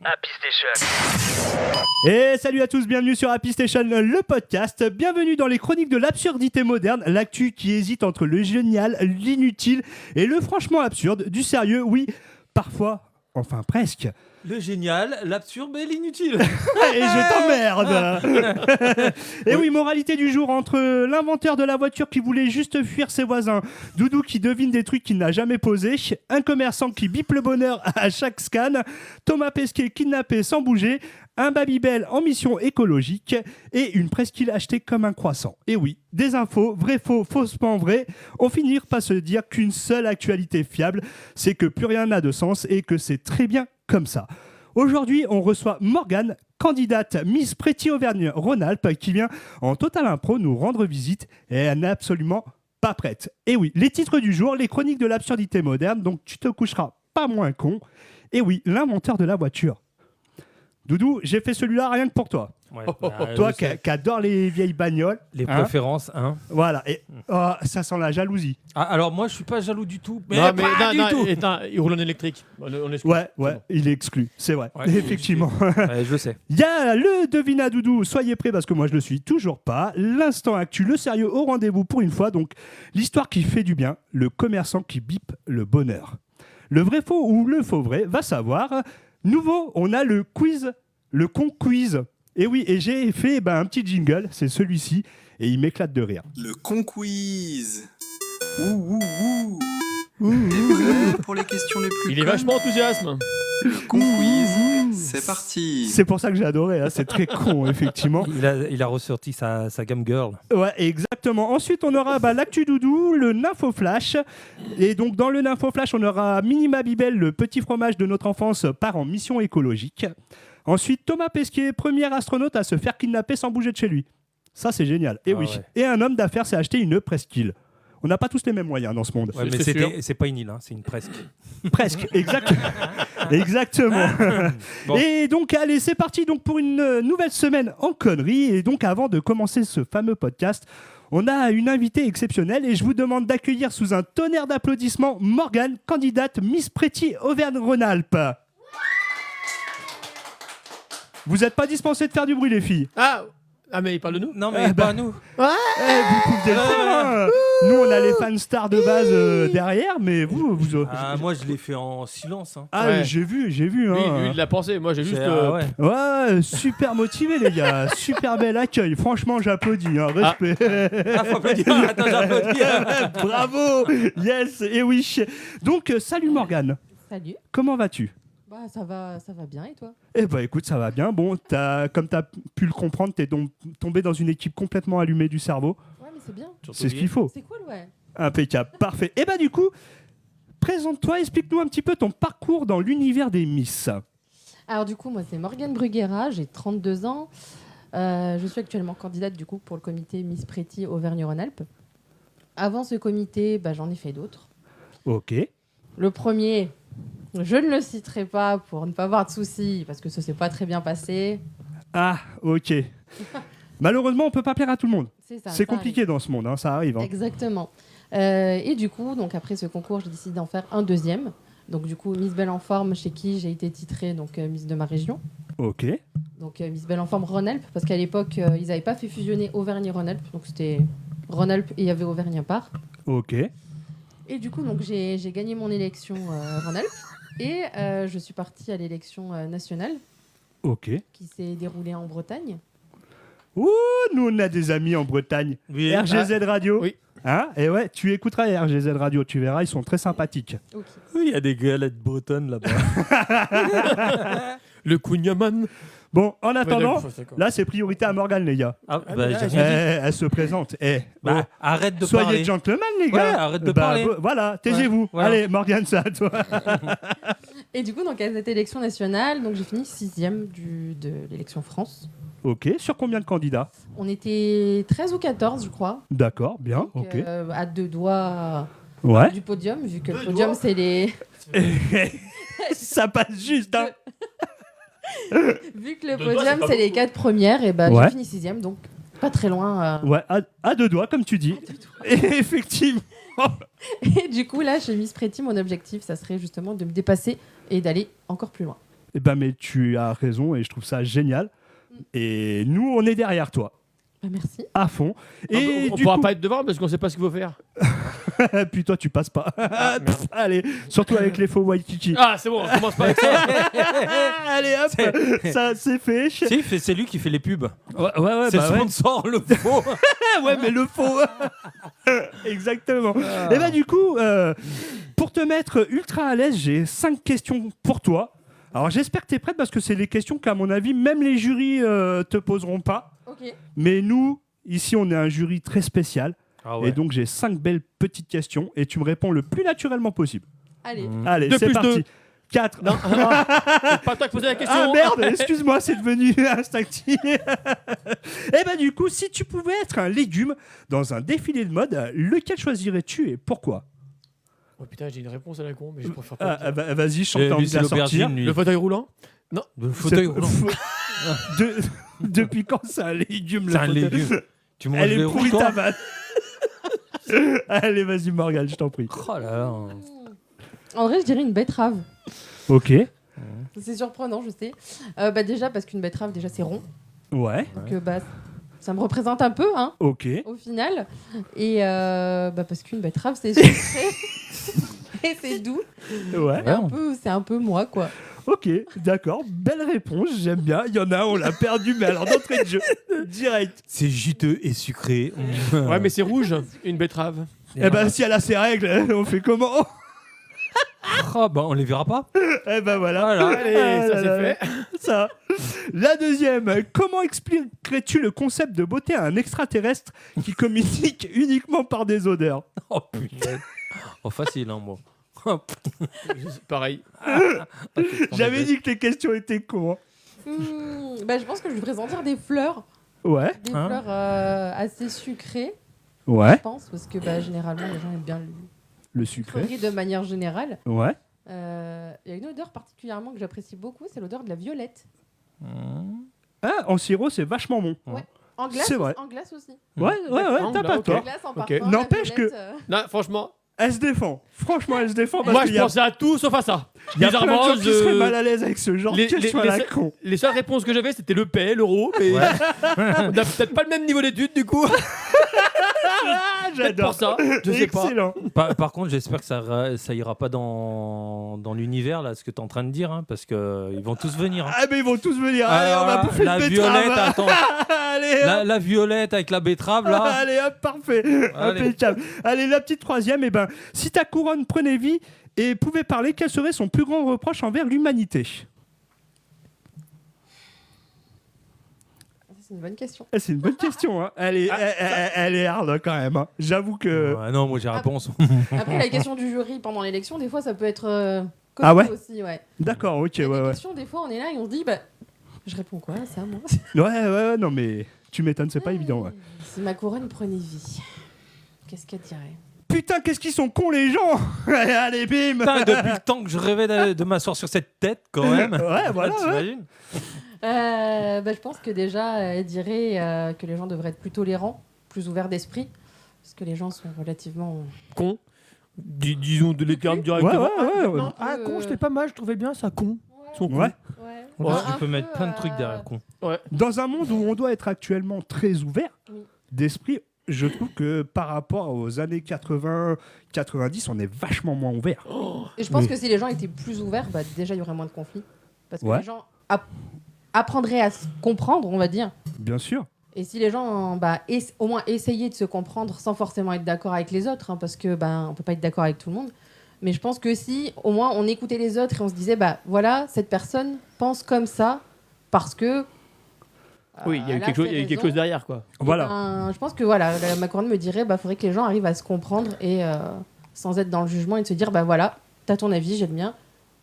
Happy Station. Et salut à tous, bienvenue sur Happy Station, le podcast. Bienvenue dans les chroniques de l'absurdité moderne, l'actu qui hésite entre le génial, l'inutile et le franchement absurde, du sérieux, oui, parfois, enfin presque. Le génial, l'absurde et l'inutile. Et je t'emmerde. Et oui, moralité du jour, entre l'inventeur de la voiture qui voulait juste fuir ses voisins, Doudou qui devine des trucs qu'il n'a jamais posés, un commerçant qui bip le bonheur à chaque scan, Thomas Pesquet kidnappé sans bouger, un Babybel en mission écologique et une presqu'île achetée comme un croissant. Et oui, des infos, vrai faux, faussement vrai, on finit par se dire qu'une seule actualité fiable, c'est que plus rien n'a de sens et que c'est très bien comme ça. Aujourd'hui, on reçoit Morgane, candidate Miss Pretty Auvergne-Rhône-Alpes, qui vient en total impro nous rendre visite et elle n'est absolument pas prête. Et oui, les titres du jour, les chroniques de l'absurdité moderne, donc tu te coucheras pas moins con. Et oui, l'inventeur de la voiture. Doudou, j'ai fait celui-là rien que pour toi. Ouais, Toi qui adore les vieilles bagnoles. les hein. préférences, hein. Voilà, et ça sent la jalousie. Ah, alors moi, je suis pas jaloux du tout. Mais Non, pas du tout. il roule en électrique. On exclut. Ouais, C'est bon. il est exclu, c'est vrai, Ouais, effectivement. Ouais, je sais. Il y a le devina Doudou, soyez prêts parce que moi je le suis toujours pas. L'instant actu, le sérieux au rendez-vous pour une fois. Donc l'histoire qui fait du bien, le commerçant qui bip le bonheur. Le vrai faux ou le faux vrai, va savoir. Nouveau, on a le quiz, le con quiz. Et oui, et j'ai fait un petit jingle, c'est celui-ci, et il m'éclate de rire. Le con quiz. Ouh. Et prêt pour les questions les plus Il est connes. vachement enthousiaste. Le con quiz. C'est parti. C'est pour ça que j'ai adoré, hein, c'est très con effectivement. Il a ressorti sa gamme girl. Ouais, exactement. Ensuite, on aura l'actu Doudou, le Nympho Flash. Et donc, dans le Nympho Flash, on aura Mini Babybel, le petit fromage de notre enfance, part en mission écologique. Ensuite, Thomas Pesquet, premier astronaute à se faire kidnapper sans bouger de chez lui. Ça, c'est génial. Et Ah oui. ouais. Et un homme d'affaires s'est acheté une presqu'île. On n'a pas tous les mêmes moyens dans ce monde. Ouais, mais C'est sûr. c'est pas une île, hein, c'est une presque. Presque, exactement. Bon. Et donc, allez, c'est parti donc pour une nouvelle semaine en conneries. Et donc, avant de commencer ce fameux podcast, on a une invitée exceptionnelle et je vous demande d'accueillir sous un tonnerre d'applaudissements Morgane, candidate Miss Pretty Auvergne-Rhône-Alpes. Vous n'êtes pas dispensés de faire du bruit, les filles. Ah, mais il parle de nous. Non, mais pas nous. Vous pouvez le faire, hein. Nous, on a les fans stars de base derrière, mais vous... Ah, moi, je l'ai fait en silence. Hein. Ah, Ouais. j'ai vu. Lui, Hein. il l'a pensé. Moi, j'ai juste. Ouais. Ouais, super motivé les gars, super bel accueil, franchement j'applaudis, hein. Respect. Ah, faut applaudir. Attends, j'applaudis. Bravo, yes, et oui. Donc salut Morgane, Salut. comment vas-tu? Bah ça va bien et toi? Eh ben écoute, ça va bien, bon, comme t'as pu le comprendre, t'es donc tombé dans une équipe complètement allumée du cerveau, Ouais mais c'est bien. c'est ce qu'il faut, C'est cool ouais. impeccable, parfait. Et bah du coup, présente-toi, explique-nous un petit peu ton parcours dans l'univers des Miss. Alors du coup moi c'est Morgane Bruguera, j'ai 32 ans. Je suis actuellement candidate du coup pour le comité Miss Pretty Auvergne-Rhône-Alpes. Avant ce comité, j'en ai fait d'autres. Ok. Le premier, je ne le citerai pas pour ne pas avoir de soucis parce que ça s'est pas très bien passé. Ah, ok. Malheureusement, on peut pas plaire à tout le monde. C'est ça. C'est ça compliqué dans ce monde, hein, ça arrive. Hein. Exactement. Et du coup, donc après ce concours, j'ai décidé d'en faire un deuxième. Donc du coup, Miss Belle en Forme, chez qui j'ai été titrée donc Miss de ma région. Ok. Donc Miss Belle en Forme Rhône-Alpes, parce qu'à l'époque, ils n'avaient pas fait fusionner Auvergne et Rhône-Alpes. Donc c'était Rhône-Alpes et il y avait Auvergne à part. Ok. Et du coup, donc j'ai gagné mon élection Rhône-Alpes. Et je suis partie à l'élection nationale, Ok. qui s'est déroulée en Bretagne. Ouh, nous on a des amis en Bretagne. Oui. RGZ Radio. Oui. Hein? Et ouais, tu écouteras RGZ Radio, tu verras, ils sont très sympathiques. Ok. Oui, il y a des galettes bretonnes là-bas. Le Kunyaman. Bon, en attendant, Ouais, d'accord. là c'est priorité à Morgane, les gars. Ah, Ah, bah, mais là, j'ai Eh, rien dit. elle se présente. Bah, arrête de Soyez parler. gentlemen, les Ouais, gars. arrête de parler. Voilà, taisez-vous. Ouais, voilà. Allez, Morgane, c'est à toi. Et du coup, donc, à cette élection nationale, donc, j'ai fini 6e de l'élection France. Ok, sur combien de candidats? On était 13 ou 14, je crois. D'accord, bien, Donc, ok. à 2 doigts Ouais. du podium, vu que le podium, c'est les... Ça passe juste, hein. vu que le Deux doigts, podium, c'est pas c'est les 4 premières, et Ouais. j'ai fini 6e, donc pas très loin. Ouais, à deux doigts, comme tu dis. Effectivement. Et du coup, là, chez Miss Pretty, mon objectif, ça serait justement de me dépasser et d'aller encore plus loin. Eh ben, mais tu as raison et je trouve ça génial. Et nous, on est derrière toi, Bah, merci. à fond. Et on du pourra coup... pas être devant parce qu'on sait pas ce qu'il faut faire. Puis toi, tu passes pas. Allez, surtout avec les faux Waikiki. Ah, c'est bon, on commence pas avec ça. Allez, hop, ça c'est fait. Si, c'est lui qui fait les pubs. Ouais, C'est le sponsor, le faux. ouais, mais le faux. Exactement. Et bah du coup, pour te mettre ultra à l'aise, j'ai 5 questions pour toi. Alors j'espère que tu es prête parce que c'est des questions qu'à mon avis, même les jurys te poseront pas. Ok. Mais nous, ici, on est un jury très spécial. Ah ouais. Et donc j'ai 5 belles petites questions et tu me réponds le plus naturellement possible. Allez. Allez, Deux c'est plus parti. deux. 4. Non, c'est pas toi qui posais la question. Ah merde, excuse-moi, c'est devenu instinctif. Et bah du coup, si tu pouvais être un légume dans un défilé de mode, lequel choisirais-tu et pourquoi? Oh putain, j'ai une réponse à la con, mais je préfère pas. Bah, vas-y, je Et t'ai envie lui, de c'est la sortir. l'aubergine, lui. Le fauteuil roulant. Le fauteuil roulant. Depuis quand c'est un légume C'est un le fauteuil légume. Tu manges Elle les est pourrie roues, ta toi vanne. Allez, vas-y Morgane, je t'en prie. Oh là là. En vrai, je dirais une betterave. Ok. C'est surprenant, je sais. Bah, déjà, parce qu'une betterave, déjà, c'est rond. Ouais. Donc, bah, ça me représente un peu, hein, Ok. au final. Et bah, parce qu'une betterave, c'est sucré. Et c'est doux. Ouais. C'est un peu moi, quoi. Ok, d'accord. Belle réponse, j'aime bien. Il y en a un, on l'a perdu, mais alors d'entrée de jeu, direct. C'est juteux et sucré. Ouais, mais c'est rouge, une betterave. Eh ben, si elle a ses règles, on fait comment? Ah bah on les verra pas. Eh ben voilà. Voilà. Allez, ça là c'est là. fait. Ça. La deuxième, comment expliquerais-tu le concept de beauté à un extraterrestre qui communique uniquement par des odeurs? Oh putain. Oh facile hein moi. Pareil. J'avais dit que les questions étaient cons. Bah, je pense que je voudrais sentir des fleurs. Ouais. Des Hein fleurs assez sucrées, Ouais. je pense, parce que bah, généralement, les gens aiment bien Le le sucré. sucrerie de manière générale. Ouais. Il y a une odeur particulièrement que j'apprécie beaucoup, c'est l'odeur de la violette. Ah, en sirop, c'est vachement bon. En glace, C'est vrai. En glace aussi. Ouais, D'accord, t'as là, pas ok. tort. En glace, en Ok. parfum, la N'empêche violette, Non, franchement, Elle se défend. Franchement, elle se défend parce moi qu'il je pensais à tout sauf à ça. y a Les plein de gens armoires, qui seraient mal à l'aise avec ce genre de les- question à les- la les- con. Les seules réponses que j'avais c'était le paix, l'euro, mais on a peut-être pas le même niveau d'études du coup. Ah, Peut-être j'adore. pour ça, je sais pas. Excellent. Par contre, j'espère que ça ira pas dans l'univers là, ce que tu es en train de dire, hein, parce que ils vont tous venir. Hein. Ah, mais ils vont tous venir. Allez, on va Alors, bouffer la une violette, betterave. attends, Allez, hop. la violette avec la betterave là. Allez, hop, parfait. Allez. Impeccable. Allez, la petite troisième. Eh ben, si ta couronne prenait vie et pouvait parler, quel serait son plus grand reproche envers l'humanité? C'est une bonne question. Eh, c'est une bonne question. Hein. Elle est hard quand même. Hein. J'avoue que. Ouais, non, moi j'ai réponse. Après, la question du jury pendant l'élection, des fois, ça peut être Ah ouais aussi, ouais. D'accord, ok, Il y a des ouais. questions, des fois, on est là et on se dit, bah, je réponds quoi à ça, moi? Ouais, non, mais tu m'étonnes, c'est pas évident. Ouais. Si ma couronne prenait vie, qu'est-ce qu'elle dirait? Putain, qu'est-ce qu'ils sont cons les gens. Allez, bim. Putain, depuis le temps que je rêvais de m'asseoir sur cette tête quand même. Ouais, voilà. Ouais. T'imagines Bah, je pense que déjà, elle dirait que les gens devraient être plus tolérants, plus ouverts d'esprit, parce que les gens sont relativement... Con. Disons de les termes Ouais, directement. ouais. Non, ah con, c'était pas mal, je trouvais bien ça con. Ils sont cons. Ouais. Ouais. Ouais, Un tu peux mettre peu, plein de trucs derrière con. Dans un monde où on doit être actuellement très ouvert Oui. d'esprit, je trouve que par rapport aux années 80-90, on est vachement moins ouvert. Et je pense Oui. que si les gens étaient plus ouverts, bah, déjà, il y aurait moins de conflits. Parce que Ouais. les gens apprendraient à se comprendre, on va dire. Bien sûr. Et si les gens, bah, au moins essayaient de se comprendre sans forcément être d'accord avec les autres, hein, parce que bah, on peut pas être d'accord avec tout le monde. Mais je pense que si, au moins, on écoutait les autres et on se disait, bah voilà, cette personne pense comme ça parce que. Oui, il y a eu elle quelque chose, fait il y a eu quelque raison. chose derrière quoi. Voilà. Je pense que voilà, ma couronne me dirait, bah faudrait que les gens arrivent à se comprendre et sans être dans le jugement et de se dire, bah voilà, t'as ton avis, j'ai le mien,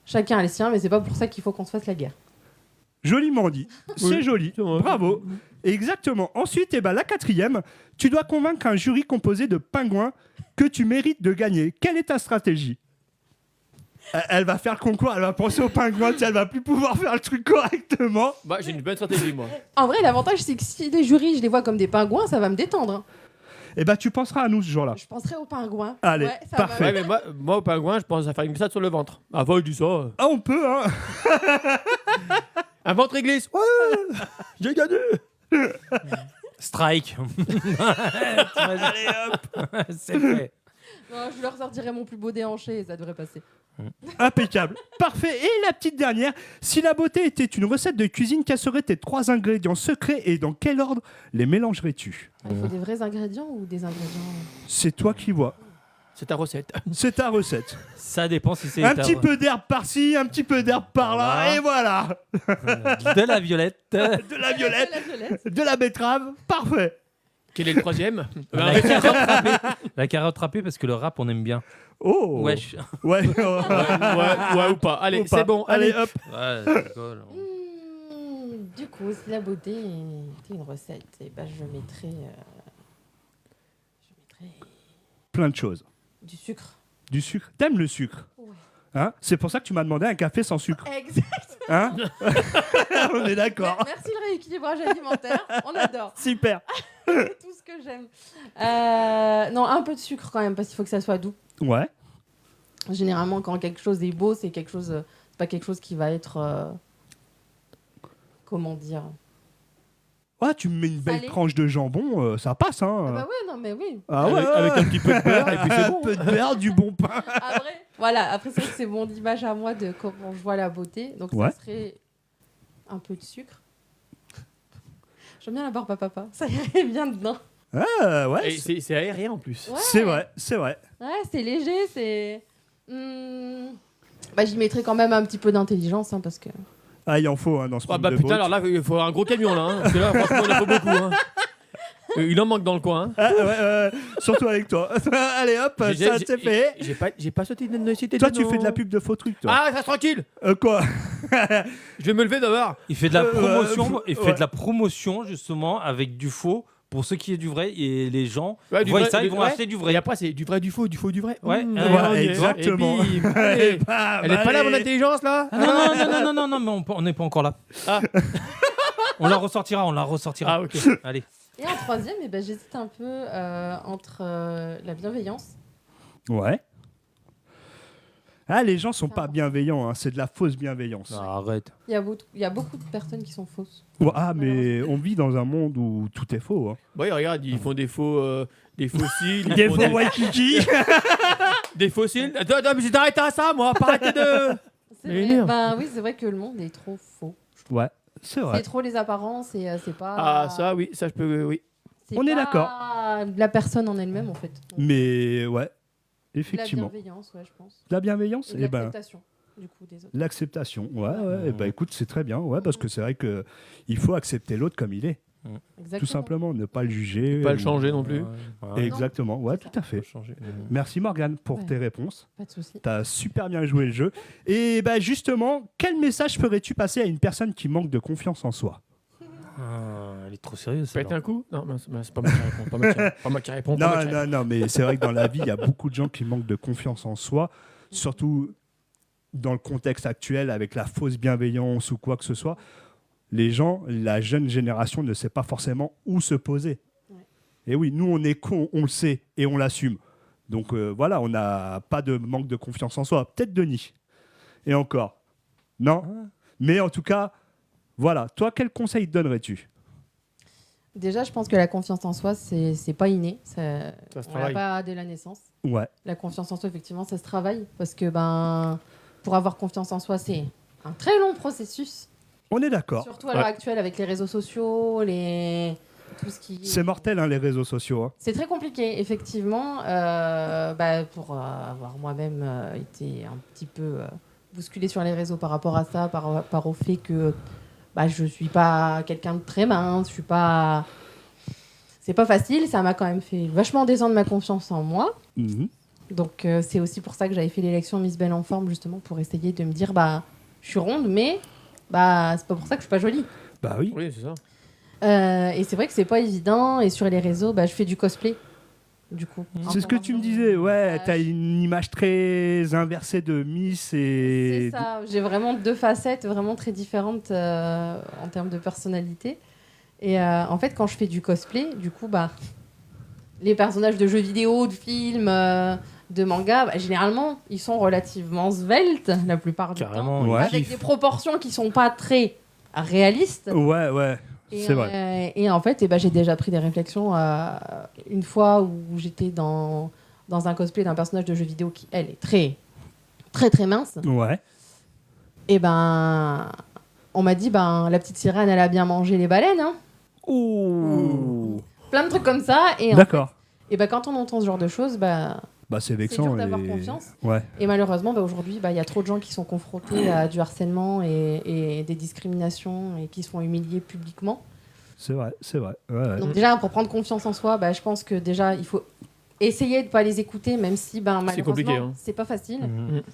chacun a le sien, mais c'est pas pour ça qu'il faut qu'on se fasse la guerre. Joliment dit. C'est Oui. joli. C'est vrai. Bravo. Exactement. Ensuite, eh ben, la quatrième, tu dois convaincre un jury composé de pingouins que tu mérites de gagner. Quelle est ta stratégie? Elle va faire le concours, elle va penser aux pingouins, elle va plus pouvoir faire le truc correctement. Bah, j'ai une bonne stratégie moi. En vrai, l'avantage, c'est que si les jurys, je les vois comme des pingouins, ça va me détendre. Hein. Eh ben, tu penseras à nous ce jour-là. Je penserais au pingouin. Allez, Ouais, ça parfait. va. Ouais, mais moi, au pingouin, je pense à faire une glissade sur le ventre. Avant, il dit ça. Ah, on peut, hein. Un ventre et glisse. Ouais, j'ai gagné. Strike. Allez hop. C'est fait. Non, je leur sortirai mon plus beau déhanché et ça devrait passer. Impeccable. Parfait. Et la petite dernière. Si la beauté était une recette de cuisine, quels seraient tes 3 ingrédients secrets et dans quel ordre les mélangerais-tu? Il faut des vrais ingrédients ou des ingrédients C'est toi qui vois. C'est ta recette. C'est ta recette. Ça dépend si c'est Un petit peu d'herbe par-ci, un petit peu d'herbe par-là, Voilà. et voilà. de la violette. De la violette, La violette. de la betterave. Parfait. Quel est le troisième? La carotte râpée. La carotte râpée parce que le rap on aime bien. Oh. Wesh. Ouais. Ouais, ou pas. Allez, Ou pas. c'est bon. Allez, hop. Ouais, je rigole. Du coup, si la beauté était une recette, et ben je mettrais Plein de choses. du sucre. Du sucre. T'aimes le sucre? Ouais. Hein? C'est pour ça que tu m'as demandé un café sans sucre. Exact. Hein? On est d'accord. Merci le rééquilibrage alimentaire. On adore. Super. C'est tout ce que j'aime. Non, un peu de sucre quand même, parce qu'il faut que ça soit doux. Ouais. Généralement, quand quelque chose est beau, c'est quelque chose, c'est pas quelque chose qui va être, comment dire. Ouais, tu me mets une belle Salé. tranche de jambon, ça passe, hein. Ah bah ouais, non mais oui. Ah ouais, Avec un petit peu de beurre, et puis c'est un bon. peu de beurre, du bon pain. Après, voilà. Après, c'est vrai que c'est mon image à moi de comment je vois la beauté. Donc Ouais. ça serait un peu de sucre. J'aime bien la barbe à papa. Ça irait bien dedans. Ah ouais. Et c'est aérien en plus. Ouais. C'est vrai, c'est vrai. Ouais, c'est léger, c'est. Bah, j'y mettrais quand même un petit peu d'intelligence, hein, parce que. Ah, il en faut hein, dans ce Ah monde bah de putain, boat. alors là, il faut un gros camion là. Hein, parce que là, franchement, il en faut beaucoup. Hein. Il en manque dans le coin. Hein. Ah, ouais, surtout avec toi. Allez hop, ça c'est fait. J'ai pas sauté de cité. Toi, tu fais de la pub de faux trucs, toi. Ah, reste tranquille. Quoi? Je vais me lever d'abord. Il fait de la promotion. ouais. Il fait de la promotion justement avec du faux pour ceux qui est du vrai et les gens Ouais, du voient vrai, ça, ils du vont vrai. acheter du Et vrai. après, c'est du vrai, du faux, du faux, du vrai. Ouais, Mmh, ouais, on y est. exactement. Et bim. Allez, Allez. bam, Elle est pas là, mon allez. intelligence là. Ah, non, mais on n'est pas encore là. Ah. On la ressortira. Ah, ok. Allez. Et en troisième, eh ben, j'hésite un peu entre la bienveillance. Ouais. Ah, les gens sont Ça pas va. bienveillants, hein, c'est de la fausse bienveillance. Ah, arrête. Il y a beaucoup de personnes qui sont fausses. Ouais, ah, mais on vit dans un monde où tout est faux. Hein. Bon, regarde, ils font des fossiles. Ils Des font faux Waikiki. des fossiles. Attends, mais j'ai arrêté à ça, moi. Pas arrêter de. C'est Mais vrai. merde. Ben oui, c'est vrai que le monde est trop faux. Ouais, c'est vrai. C'est trop les apparences et c'est pas. Ah, ça, oui, ça, je peux. Oui. c'est on est pas d'accord. La personne en elle-même, en fait. Donc, Mais ouais, la effectivement. bienveillance, ouais, je pense. La bienveillance, Et eh ben, l'acceptation, du coup, des autres. l'acceptation. Ouais, eh ben, écoute, c'est très bien. Ouais, parce que c'est vrai que il faut accepter l'autre comme il est, Exactement. tout simplement, ne pas le juger. Pas le ou- changer non plus. Exactement. Ouais, C'est tout à fait. Changer. Merci Morgane pour Ouais. tes réponses. Pas de souci. T'as super bien joué le jeu. Et bah justement, quel message ferais-tu passer à une personne qui manque de confiance en soi? Elle est trop sérieuse. Pète celle-là. un coup. Non, c'est pas moi qui réponds. Pas moi qui réponds. pas moi qui réponds. Non, mais c'est vrai que dans la vie, il y a beaucoup de gens qui manquent de confiance en soi, surtout dans le contexte actuel avec la fausse bienveillance ou quoi que ce soit. Les gens, la jeune génération ne sait pas forcément où se poser. Ouais. Et oui, nous, on est cons, on le sait et on l'assume. Donc voilà, on n'a pas de manque de confiance en soi. Peut-être Denis. Et encore. Non. Mais en tout cas, voilà. Toi, quel conseil donnerais-tu? Déjà, je pense que la confiance en soi, c'est pas inné. Ça se On l'a travaille. pas dès la naissance. Ouais. La confiance en soi, effectivement, ça se travaille. Parce que ben, pour avoir confiance en soi, c'est un très long processus. On est d'accord. Surtout à l'heure actuelle avec les réseaux sociaux, tout ce qui. C'est mortel, hein, les réseaux sociaux. Hein. C'est très compliqué, effectivement. Pour avoir moi-même été un petit peu bousculée sur les réseaux par rapport à ça, par rapport au fait que je suis pas quelqu'un de très mince, je suis pas. C'est pas facile, ça m'a quand même fait vachement descendre ma confiance en moi. Mhm. Donc c'est aussi pour ça que j'avais fait l'élection Miss Belle en Forme, justement, pour essayer de me dire, je suis ronde, mais c'est pas pour ça que je suis pas jolie. Bah oui. Oui, c'est ça. Et c'est vrai que c'est pas évident. Et sur les réseaux, je fais du cosplay. Du coup. C'est ce que tu me disais, ouais, t'as une image très inversée de Miss et... C'est ça, j'ai vraiment deux facettes vraiment très différentes en termes de personnalité. Et en fait, quand je fais du cosplay, du coup, les personnages de jeux vidéo, de films, de mangas, bah, généralement, ils sont relativement sveltes la plupart du temps. Carrément. Ouais. il Avec kiffe. des proportions qui sont pas très réalistes. Ouais, Et, c'est vrai. Et en fait, j'ai déjà pris des réflexions une fois où j'étais dans un cosplay d'un personnage de jeu vidéo qui, elle, est très, très, très mince. Ouais. Et on m'a dit, la petite sirène, elle a bien mangé les baleines. Hein. Plein de trucs comme ça. Et D'accord. quand on entend ce genre de choses, C'est vexant. dur d'avoir confiance. Ouais. Et malheureusement, aujourd'hui, il y a trop de gens qui sont confrontés à du harcèlement et des discriminations et qui se font humilier publiquement. C'est vrai. Ouais. Donc déjà, pour prendre confiance en soi, je pense que déjà, il faut essayer de ne pas les écouter, même si malheureusement, compliqué, hein. c'est pas facile.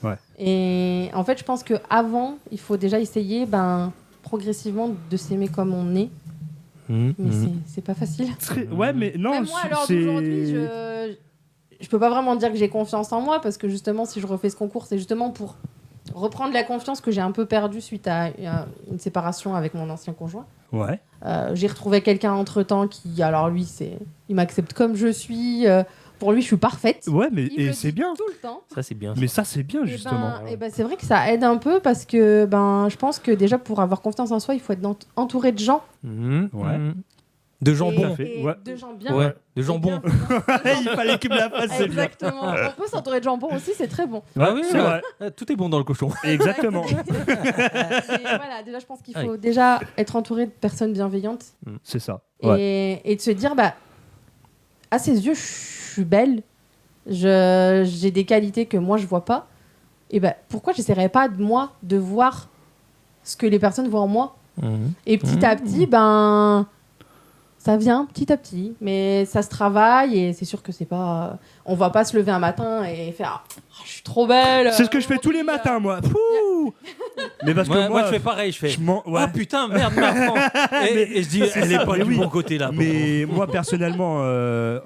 Ouais. Et en fait, je pense qu'avant, il faut déjà essayer progressivement de s'aimer comme on est. Mais c'est pas facile. Ouais, mais non, Même moi, à l'heure c'est... d'aujourd'hui, je peux pas vraiment dire que j'ai confiance en moi parce que justement, si je refais ce concours, c'est justement pour reprendre la confiance que j'ai un peu perdue suite à une séparation avec mon ancien conjoint. Ouais. J'ai retrouvé quelqu'un entre-temps qui, alors lui, il m'accepte comme je suis. Pour lui, je suis parfaite. Ouais, mais Il me le c'est dit bien. tout le temps. Ça, c'est bien. Mais ça, c'est bien, Et justement. c'est vrai que ça aide un peu parce que je pense que déjà pour avoir confiance en soi, il faut être entouré de gens. Ouais. De jambon. Et fait, ouais. de gens bien. Ouais, de jambon. Il fallait qu'il me la fasse, c'est bien. Exactement. On peut s'entourer de jambon aussi, c'est très bon. Ah oui, c'est vrai. Tout est bon dans le cochon. Exactement. Et voilà, déjà, je pense qu'il faut déjà être entouré de personnes bienveillantes C'est ça. Ouais. et de se dire, à ses yeux, je suis belle, j'ai des qualités que moi je vois pas. Et pourquoi j'essaierais pas de voir ce que les personnes voient en moi. Et petit à petit, ça vient petit à petit, mais ça se travaille et c'est sûr que c'est pas. On va pas se lever un matin et faire je suis trop belle. C'est ce que je fais tous les matins, moi. Pouh. Mais parce que moi, je fais pareil. Je fais. ouais. Oh putain, merde, Marfan. Et je dis, elle est pas du bon côté là. Mais moi, personnellement,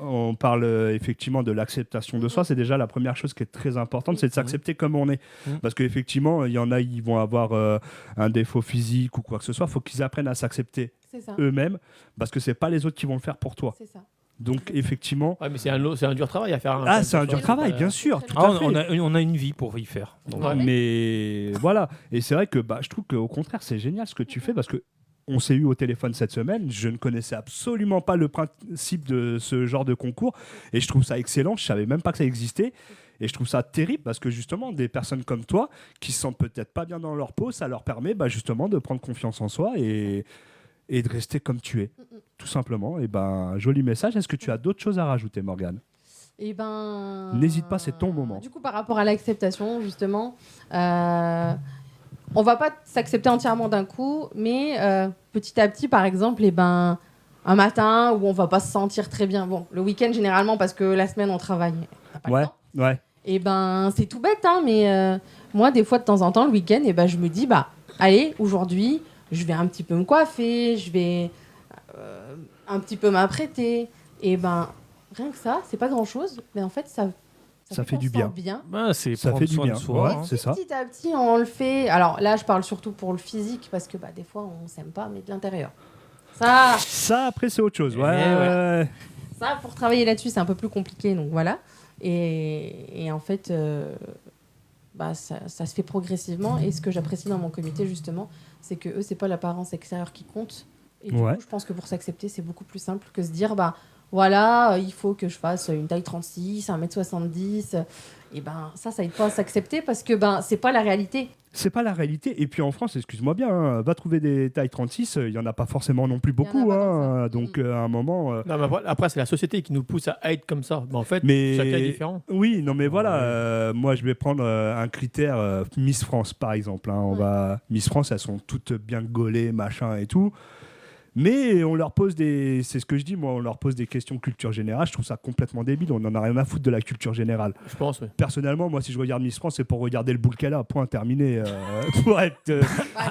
on parle effectivement de l'acceptation de soi. C'est déjà la première chose qui est très importante, c'est de s'accepter comme on est. Parce qu'effectivement, il y en a, ils vont avoir un défaut physique ou quoi que ce soit. Il faut qu'ils apprennent à s'accepter eux-mêmes, parce que c'est pas les autres qui vont le faire pour toi. C'est ça. Donc effectivement. Ouais, mais c'est un dur travail à faire. C'est un dur travail, bien sûr. Tout à fait. On a une vie pour y faire. Donc, Mais voilà. Et c'est vrai que je trouve qu'au contraire, c'est génial ce que tu fais parce que on s'est eu au téléphone cette semaine. Je ne connaissais absolument pas le principe de ce genre de concours et je trouve ça excellent. Je savais même pas que ça existait. Et je trouve ça terrible parce que justement, des personnes comme toi qui se sentent peut-être pas bien dans leur peau, ça leur permet justement de prendre confiance en soi et de rester comme tu es, tout simplement. Et joli message. Est-ce que tu as d'autres choses à rajouter, Morgane ? N'hésite pas, c'est ton moment. Du coup, par rapport à l'acceptation, justement, on va pas s'accepter entièrement d'un coup, mais petit à petit, par exemple, un matin où on va pas se sentir très bien. Bon, le week-end généralement parce que la semaine on travaille. On n'a pas le temps. Ouais. Et c'est tout bête, hein, mais moi, des fois, de temps en temps, le week-end, je me dis, allez, aujourd'hui, je vais un petit peu me coiffer, je vais un petit peu m'apprêter. Et rien que ça, c'est pas grand-chose, mais en fait, ça fait du bien. C'est ça prendre fait du soin bien. de soi. Ouais, c'est ça. Petit à petit, on le fait. Alors là, je parle surtout pour le physique, parce que des fois, on s'aime pas, mais de l'intérieur. Ça, après, c'est autre chose. Ouais. Ça, pour travailler là-dessus, c'est un peu plus compliqué, donc voilà. Et en fait, ça se fait progressivement. Et ce que j'apprécie dans mon comité, justement, c'est que eux, c'est pas l'apparence extérieure qui compte. Et du coup, je pense que pour s'accepter, c'est beaucoup plus simple que se dire, voilà, il faut que je fasse une taille 36, 1m70. Et ça aide pas à s'accepter parce que c'est pas la réalité. C'est pas la réalité. Et puis en France, excuse-moi bien, va trouver des tailles 36, il y en a pas forcément non plus beaucoup. Donc à un moment. Non, mais après, c'est la société qui nous pousse à être comme ça. En fait, chacun est différent. Oui, non, mais voilà. Moi, je vais prendre un critère Miss France, par exemple. Miss France, elles sont toutes bien gaulées, machin et tout. Mais on leur pose c'est ce que je dis, moi, on leur pose des questions culture générale. Je trouve ça complètement débile. On en a rien à foutre de la culture générale. Je pense, oui. Personnellement, moi, si je regarde Miss France, c'est pour regarder le boule qu'elle a. Point terminé. Pour être. Elles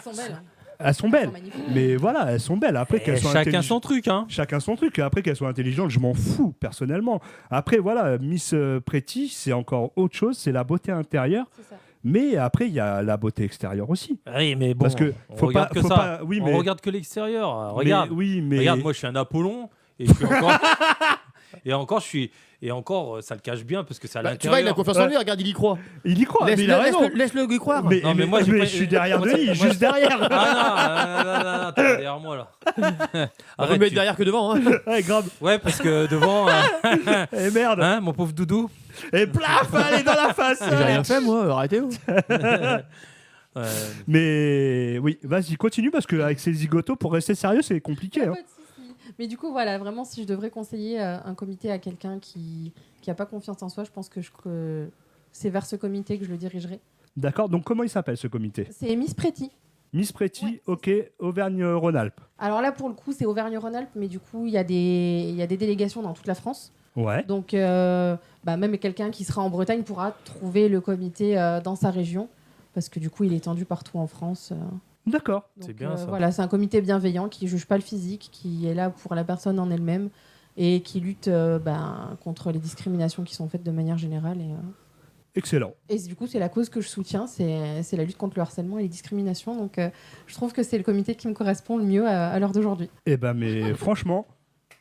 sont belles. Elles sont belles. Mais voilà, elles sont belles. Après, qu'elles soient chacun son truc, hein. Chacun son truc. Après, qu'elles soient intelligentes, je m'en fous, personnellement. Après, voilà, Miss Pretty, c'est encore autre chose. C'est la beauté intérieure. C'est ça. Mais après, il y a la beauté extérieure aussi. Oui, mais bon, parce que on regarde que ça. Oui, on regarde que l'extérieur. Regarde, mais... regarde, moi je suis un Apollon et je suis encore. Et encore, ça le cache bien parce que c'est à Tu vois, l'intérieur. il a confiance en lui, regarde, il y croit. Il y croit, mais il a raison. Laisse-le y croire. Mais, Non, mais moi, je suis derrière Denis, juste derrière. Ah non, t'es derrière moi là. On va mettre derrière que devant. Hein. Ouais, grave. Ouais, parce que devant, Et merde. hein, mon pauvre doudou. Et plaf, allez dans la face. J'ai rien fait, moi, arrêtez-vous. Mais oui, vas-y, continue parce qu'avec ces zigotos, pour rester sérieux, c'est compliqué. Pas Hein. de souci. Mais du coup, voilà, vraiment, si je devrais conseiller un comité à quelqu'un qui n'a pas confiance en soi, je pense que c'est vers ce comité que je le dirigerai. D'accord, donc comment il s'appelle ce comité? C'est Miss Pretty. Miss Pretty, Ouais, ok, Auvergne-Rhône-Alpes. Alors là, pour le coup, c'est Auvergne-Rhône-Alpes, mais du coup, il y a des délégations dans toute la France. Ouais, Donc, même quelqu'un qui sera en Bretagne pourra trouver le comité dans sa région, parce que du coup, il est étendu partout en France. d'accord. Donc, C'est bien, ça. Voilà, c'est un comité bienveillant qui ne juge pas le physique, qui est là pour la personne en elle-même et qui lutte contre les discriminations qui sont faites de manière générale. Excellent. Et du coup, c'est la cause que je soutiens, c'est la lutte contre le harcèlement et les discriminations. Donc, je trouve que c'est le comité qui me correspond le mieux à l'heure d'aujourd'hui. Eh ben, mais franchement,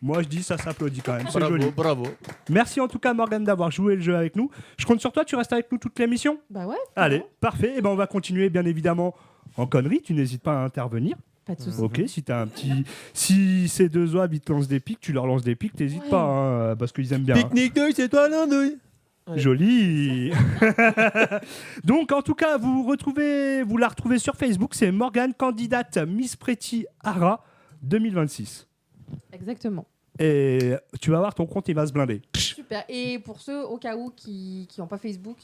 moi je dis ça s'applaudit quand même. C'est joli. Bravo. Merci en tout cas, Morgane, d'avoir joué le jeu avec nous. Je compte sur toi, tu restes avec nous toute l'émission? Bah ouais. Allez, parfait. Et ben, on va continuer, bien évidemment, en connerie. Tu n'hésites pas à intervenir. Pas de soucis. Ok, si t'as un petit. Si ces deux oies ils te lancent des pics, tu leur lances des pics, t'hésites Ouais. pas, hein, parce qu'ils aiment bien. Hein. Pique-nique douille, c'est toi l'andouille. Ouais. Joli. Donc en tout cas, vous la retrouvez sur Facebook, c'est Morgane, candidate Miss Pretty Ara 2026. Exactement. Et tu vas voir, ton compte il va se blinder. Super. Et pour ceux au cas où qui n'ont pas Facebook,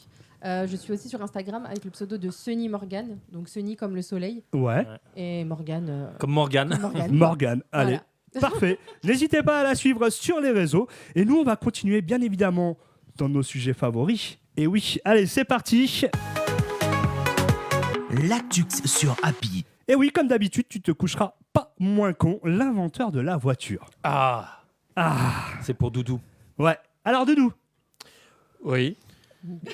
je suis aussi sur Instagram avec le pseudo de Sunny Morgane. Donc Sunny comme le soleil Ouais, et Morgane Comme Morgane. comme Morgane. Morgane, allez. Voilà. Parfait. N'hésitez pas à la suivre sur les réseaux. Et nous, on va continuer bien évidemment dans nos sujets favoris. Et oui, allez, c'est parti. L'actu sur Happy. Et oui, comme d'habitude, tu te coucheras pas moins con, l'inventeur de la voiture. Ah, c'est pour Doudou. Ouais. Alors, Doudou, Oui,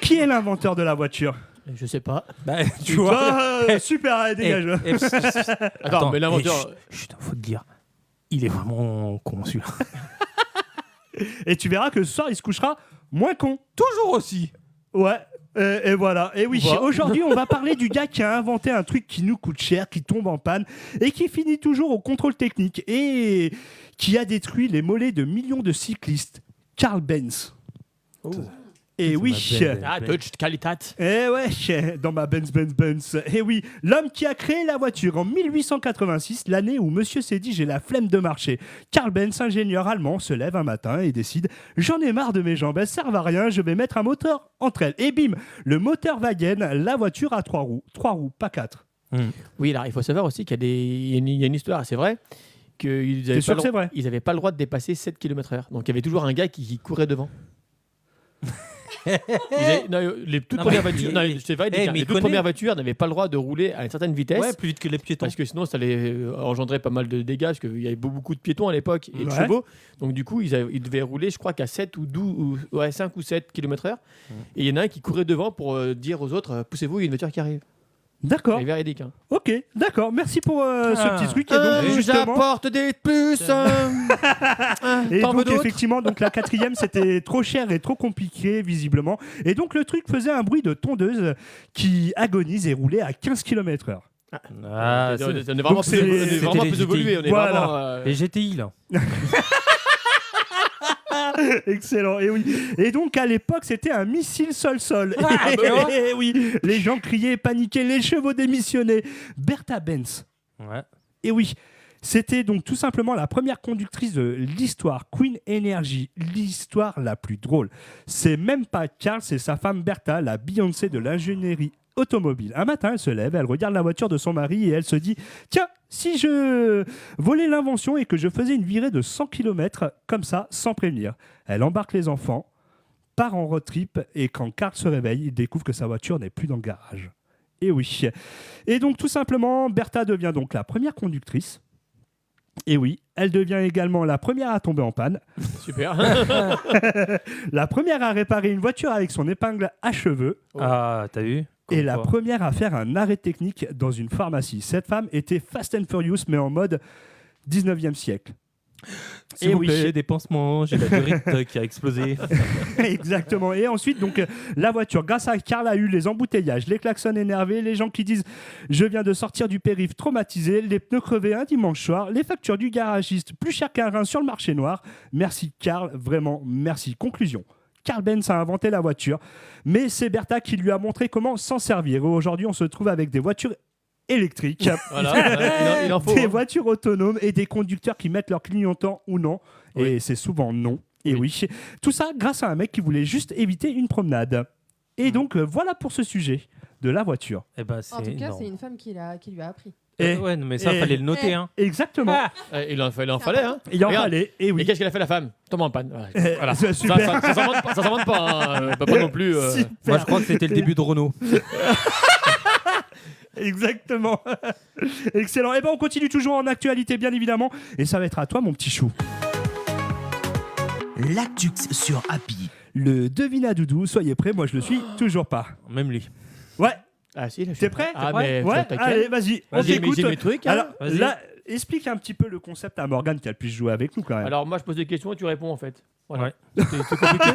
qui est l'inventeur de la voiture? je sais pas. Bah, tu vois. Super, allez, dégage. Attends, mais l'inventeur. Chut, faut te dire. Il est vraiment con celui-là. Et tu verras que ce soir, il se couchera moins con. Toujours aussi. Ouais. Et voilà. Et oui, Voilà. aujourd'hui, on va parler du gars qui a inventé un truc qui nous coûte cher, qui tombe en panne et qui finit toujours au contrôle technique et qui a détruit les mollets de millions de cyclistes. Carl Benz. Et oui. Ah, Deutsche Qualität. Eh ouais, dans ma Benz. Eh oui, l'homme qui a créé la voiture en 1886, l'année où monsieur s'est dit j'ai la flemme de marcher. Carl Benz, ingénieur allemand, se lève un matin et décide j'en ai marre de mes jambes, elles servent à rien, je vais mettre un moteur entre elles. Et bim, le moteur Wagen, la voiture à 3 roues. 3 roues, pas 4. Oui, alors il faut savoir aussi qu'il y a une histoire, c'est vrai, qu'ils T'es sûr que c'est vrai? n'avaient pas le droit de dépasser 7 km/h. Donc il y avait toujours un gars qui courait devant. Les toutes Non, premières mais voitures, il- non, c'est vrai, mais les il toutes connaît. premières voitures n'avaient pas le droit de rouler à une certaine vitesse. Ouais, plus vite que les piétons. Parce que sinon, ça allait engendrer pas mal de dégâts, parce qu'il y avait beaucoup de piétons à l'époque et de Ouais. chevaux. Donc, du coup, ils devaient rouler, je crois, qu'à 7 ou 12, ou 5 ou 7 km/h. Et il y en a un qui courait devant pour dire aux autres poussez-vous, il y a une voiture qui arrive. D'accord. C'est véridique. Hein. Ok, d'accord. Merci pour ce petit truc. Et donc, justement, J'apporte des puces. et T'en veux donc d'autres effectivement, donc la quatrième, c'était trop cher et trop compliqué, visiblement. Et donc, le truc faisait un bruit de tondeuse qui agonise et roulait à 15 km/h. Ah, on est c'est- vraiment donc plus, c'est- on est c'était vraiment les plus GTI. évolué. On est Voilà. vraiment, les GTI là. Excellent, et oui. Et donc à l'époque, c'était un missile sol-sol. Ah, bah Et oui, les gens criaient, paniquaient, les chevaux démissionnaient. Bertha Benz. Ouais. Et oui, c'était donc tout simplement la première conductrice de l'histoire, Queen Energy, l'histoire la plus drôle. C'est même pas Carl, c'est sa femme Bertha, la Beyoncé de l'ingénierie automobile. Un matin, elle se lève, elle regarde la voiture de son mari et elle se dit « Tiens, si je volais l'invention et que je faisais une virée de 100 km comme ça, sans prévenir ». Elle embarque les enfants, part en road trip et quand Carl se réveille, il découvre que sa voiture n'est plus dans le garage. Et oui. Et donc tout simplement, Bertha devient donc la première conductrice. Et oui, elle devient également la première à tomber en panne, super. la première à réparer une voiture avec son épingle à cheveux Ah, t'as vu? et Comme la quoi. première à faire un arrêt technique dans une pharmacie. Cette femme était Fast and Furious mais en mode 19e siècle. S'il Et vous oui. plaît, des pansements, j'ai la durite qui a explosé. Exactement. Et ensuite, donc, la voiture, grâce à Karl, a eu les embouteillages, les klaxons énervés, les gens qui disent « Je viens de sortir du périph' traumatisé, les pneus crevés un dimanche soir, les factures du garagiste plus cher qu'un rein sur le marché noir. Merci Karl, vraiment merci. » Conclusion. Karl Benz a inventé la voiture, mais c'est Bertha qui lui a montré comment s'en servir. Et aujourd'hui, on se trouve avec des voitures électriques, Voilà, il en faut. des hein. voitures autonomes et des conducteurs qui mettent leur clignotant ou non. Et c'est souvent non. Et oui. Tout ça grâce à un mec qui voulait juste éviter une promenade. Et donc, voilà pour ce sujet de la voiture. Eh ben, En c'est tout cas, énorme. c'est une femme qui lui a appris. Et- Ouais, mais ça, et- fallait le noter. Hein. Exactement. Il en fallait, hein. Il en Regarde. fallait. Et Et oui. qu'est-ce qu'elle a fait la femme? Tombe en panne. Voilà. C'est super. Ça s'invente pas, hein. Pas non plus. Super. Moi, je crois que c'était le début de Renault. Exactement. Excellent. Et ben on continue toujours en actualité, bien évidemment. Et ça va être à toi, mon petit chou. L'actu sur Happy. Le devine à Doudou. Soyez prêts. Moi, je le suis toujours pas. Même lui. Ouais. Ah si, là, je T'es suis prêt Ah, Ouais. mais Ouais. t'inquiète. Allez, vas-y. On J'ai t'écoute. mes trucs. hein. Alors Vas-y. là, explique un petit peu le concept à Morgane qu'elle puisse jouer avec nous quand même. Alors, moi, je pose des questions et tu réponds en fait. Voilà. Ouais. C'est compliqué.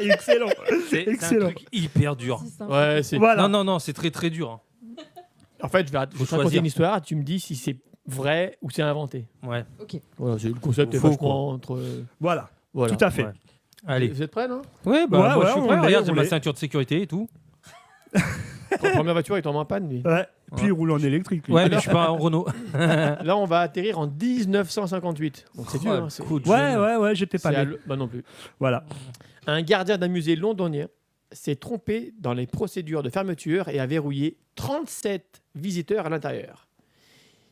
Excellent. C'est un Excellent. truc hyper dur. Si simple. Ouais, c'est. Voilà. Non, c'est très très dur. hein. En fait, je vais te raconter choisir. une histoire. Tu me dis si c'est vrai ou c'est inventé. Ouais. Ok. Voilà, c'est le concept est Faux, vachement entre. Voilà. Voilà. Tout à fait. Ouais. Allez. Vous êtes prêts, non? Ouais, bah, Ouais, moi, ouais, je suis on prêt. l'est, Regarde, on j'ai ma l'est. ceinture de sécurité et tout. Première voiture, il tombe en panne, lui. Ouais. Puis il roule en électrique. lui. Ouais, mais je suis pas en Renault. Là, on va atterrir en 1958. Donc c'est dur. Hein, c'est- Ouais, j'étais pas c'est à né. Bah non plus. Voilà. Un gardien d'un musée londonien s'est trompé dans les procédures de fermeture et a verrouillé 37 visiteurs à l'intérieur.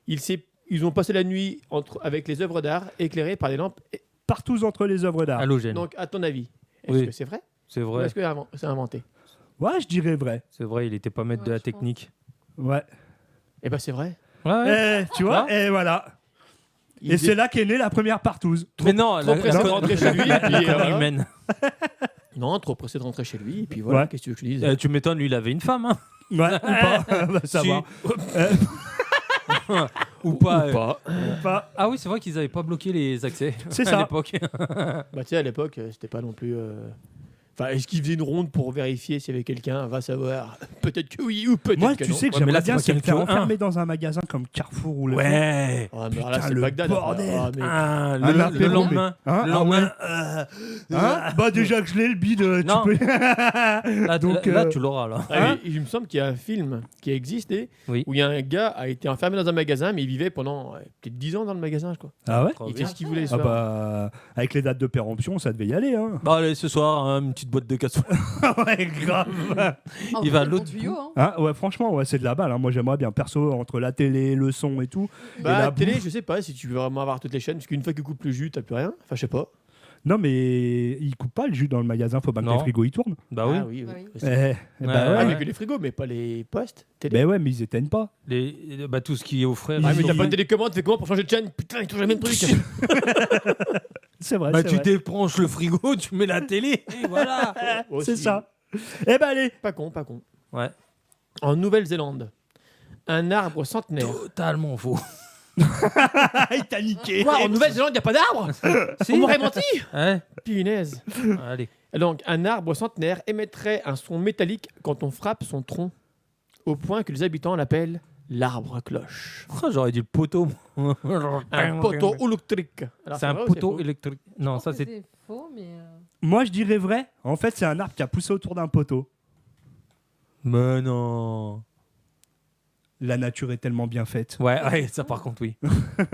Ils ont passé la nuit avec les œuvres d'art éclairées par des lampes. Partout entre les œuvres d'art. Halogène. Donc, à ton avis, est-ce Oui. que c'est vrai C'est ou vrai. est-ce que c'est inventé? Ouais, je dirais vrai. C'est vrai, il était pas maître de Ouais, la je pense. technique. Ouais. Eh ben, c'est vrai. Ouais. Tu vois, et voilà. Il Et est c'est là qu'est née la première partouze. Mais non, trop pressé de rentrer chez lui. Et puis, connerie voilà. humaine. Non, trop pressé de rentrer chez lui. Et puis voilà, Ouais. qu'est-ce que tu veux que je te dise? Tu m'étonnes, lui, il avait une femme. Hein. Ouais, ou pas. On va savoir. Ou pas. Ou pas. Ou pas. Ah oui, c'est vrai qu'ils avaient pas bloqué les accès C'est à ça. l'époque. Bah, tu sais, à l'époque, c'était pas non plus. Enfin, est-ce qu'il faisait une ronde pour vérifier s'il y avait quelqu'un? Va savoir. Peut-être que oui ou peut-être Moi, que tu non. sais que Ouais, mais j'aimerais là, bien c'est pas se faire quelqu'un, enfermer dans un magasin comme Carrefour ou le. Ouais. Ah, mais alors là, Putain, c'est le Bagdad. bordel. Ah, mais- Ah, Ah, le m'appelez lendemain. Hein Le Ah lendemain. ouais. Hein Bah déjà que je l'ai le bide, tu Non. peux. Là, Donc, là, tu l'auras là. Ah, Hein il me semble qu'il y a un film qui a existé Oui. où il y a un gars a été enfermé dans un magasin, mais il vivait pendant peut-être 10 ans dans le magasin, je crois. Ah ouais. Trop Il bien. fait ce qu'il voulait. Ah bah avec les dates de péremption, ça devait y aller hein. Bah allez, ce soir, hein, une petite boîte de cassoulet. Ouais, grave. En Il vrai, va à c'est l'autre bon tuyau, hein. Hein, ouais, franchement, ouais, c'est de la balle. Hein. Moi, j'aimerais bien perso entre la télé, le son et tout. Bah, Et la la télé, bouffe. je sais pas si tu veux vraiment avoir toutes les chaînes, parce qu'une fois qu'il coupe le jus, t'as plus rien. Enfin, je sais pas. Non, mais ils coupent pas le jus dans le magasin. Faut pas que Non. les frigos ils tournent. Bah oui. Ah oui, Bah oui. oui. Eh, Ouais, bah Ah, ouais. mais que les frigos, mais pas les postes. Télé. Ben ouais, mais ils éteignent pas. Bah, tout ce qui est au frais. Ah, mais ils t'as ont- pas de télécommande, tu fais comment pour changer de chaîne? Putain, ils t'ont jamais le truc. C'est vrai. Bah, c'est tu vrai. débranches le frigo, tu mets la télé, et voilà. Aussi. C'est ça. Eh ben allez. Pas con, pas con. Ouais. En Nouvelle-Zélande, un arbre centenaire. Totalement faux. Il t'a niqué. Quoi, en Nouvelle-Zélande, il n'y a pas d'arbre? On m'aurait menti. Ouais. Punaise. Allez. Donc, un arbre centenaire émettrait un son métallique quand on frappe son tronc, au point que les habitants l'appellent l'arbre cloche. Oh, j'aurais dit le poteau. Un poteau électrique. Alors, C'est un vrai ou c'est poteau faux? électrique. Non, Je ça pense que c'est. faux, mais. Moi, je dirais vrai. En fait, c'est un arbre qui a poussé autour d'un poteau. Mais non. La nature est tellement bien faite. Ouais, ouais, ça par contre, oui.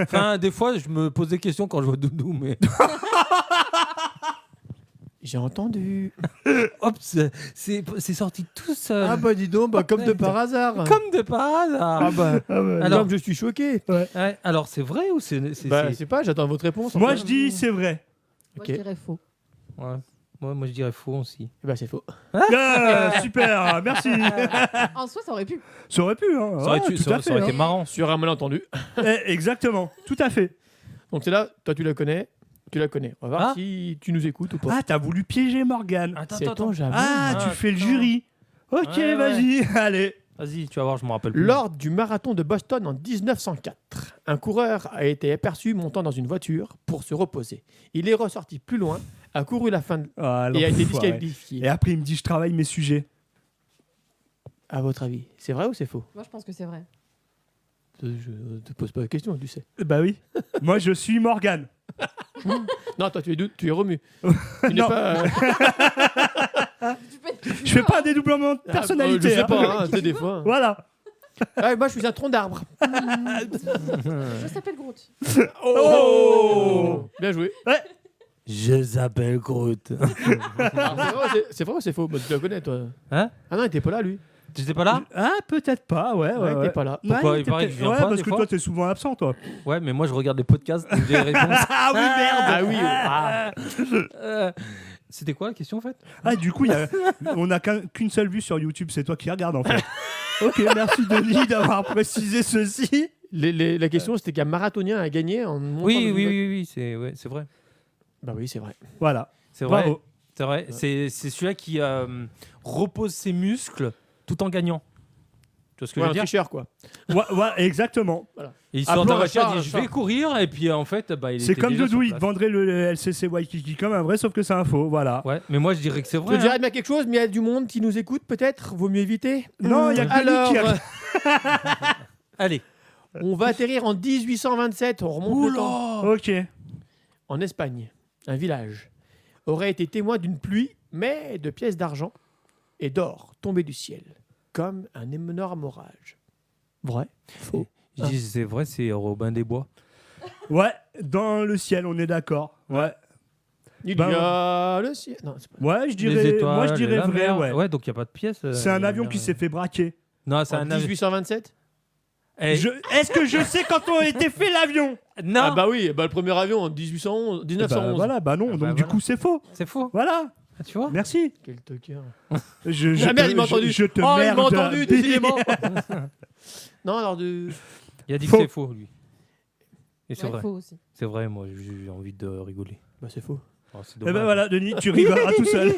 Enfin, des fois, je me pose des questions quand je vois Doudou, mais. J'ai entendu. Hop, c'est sorti tout seul. Ah bah dis donc, bah, comme de par hasard. Comme de par hasard. Ah bah, Alors- alors je suis choqué. Ouais, alors, c'est vrai ou c'est. Bah, je sais pas, j'attends votre réponse. Moi, enfin. je dis c'est vrai. Moi, Ok. je dirais faux. Ouais. Moi, je dirais faux aussi. Bah, c'est faux. Ah, super, merci. En soi, ça aurait pu. Ça aurait pu, hein. Ça aurait, Ouais, tout ça à fait, aurait été hein. marrant. Sur un malentendu. Exactement, tout à fait. Donc c'est là, toi tu la connais. Tu la connais. On va voir Ah. si tu nous écoutes ou pas. Ah, t'as voulu piéger Morgane. Attends, C'est ton jamais. Ah, tu fais le attends. jury. Ok, Ouais, vas-y, allez. Vas-y, tu vas voir, je me rappelle plus. Lors du marathon de Boston en 1904, un coureur a été aperçu montant dans une voiture pour se reposer. Il est ressorti plus loin, a couru la fin Ah, et a été l'enfoiré. disqualifié. Et après, il me dit je travaille mes sujets. À votre avis, c'est vrai ou c'est faux? Moi, je pense que c'est vrai. Je ne te pose pas la question, tu sais. Bah oui. Moi, je suis Morgane. Non, toi, tu es Romu. Tu n'es Non. pas. Je fais pas un dédoublement de personnalité. Je sais hein. pas, tu sais, des fois. Voilà. Ah, moi, je suis un tronc d'arbre. Je s'appelle Groot. Oh Bien joué. Je s'appelle Groot. Alors, c'est vrai ou c'est faux? Bah, tu le connais, toi. Hein? Ah non, il était pas là, lui. Tu étais pas là? Ah, peut-être pas, ouais. Ouais, il était pas là. Pourquoi Ouais, il paraît que je viens ouais, pas, parce des que fois toi, t'es souvent absent, toi. Ouais, mais moi je regarde les podcasts, donc j'ai les réponses. Ah oui, merde. Ah oui. Ah. C'était quoi la question en fait? Ah, du coup, on n'a qu'une seule vue sur YouTube, c'est toi qui regardes, en fait. Ok, merci Denis d'avoir précisé ceci. La question, c'était qu'un marathonien a gagné en montant Oui, dans une oui, voiture. oui, c'est vrai. Bah oui, c'est vrai. Voilà. C'est vrai. Bravo. C'est vrai. C'est celui-là qui repose ses muscles tout en gagnant. Tu vois ce que Ouais, je un veux dire? tricheur, quoi. Ouais, exactement. Et il sort de Appelons la un voiture, chat, il dit un je chat. vais courir, et puis en fait, bah, il C'est était comme déjà Doudou, sur il te place. vendrait le LCC Waikiki comme un vrai, sauf que c'est un faux, voilà. Ouais, mais moi je dirais que c'est Je vrai. te dirais bien quelque chose, mais il y a du monde qui nous écoute, peut-être. Vaut mieux éviter. Non, il y a que Alors, Denis qui Allez. on va atterrir en 1827. On remonte le temps. Ok. En Espagne, un village aurait été témoin d'une pluie, mais de pièces d'argent et d'or tombées du ciel, comme un énorme orage. Vrai? Faux. Je dis c'est vrai, c'est Robin des Bois. Ouais, dans le ciel, on est d'accord. Ouais. Il Ben, y a le ciel. Non, c'est pas. Ouais, Les étoiles, moi je dirais la vrai, mer. ouais. Ouais, donc il n'y a pas de pièce. C'est un avion qui s'est fait braquer. Non, c'est En un avion. 1827? Eh, Est-ce que je sais quand on a été fait l'avion? Non, Ah bah oui, bah le premier avion en 1811, 1911. Voilà, bah non, Ah donc bah du voilà. coup c'est faux. c'est faux. Voilà, Ah, tu vois? merci. Quel toqueur. Je Ah merde, il m'a entendu. Je te Oh, il m'a merde. entendu, décidément. Non, alors de. Il a dit Faux. que c'est faux, lui. Et c'est Ouais, vrai. faux aussi. C'est vrai, moi j'ai envie de rigoler. Bah c'est faux. Oh, c'est Et ben dommage. voilà, Denis, tu rigoleras tout seul.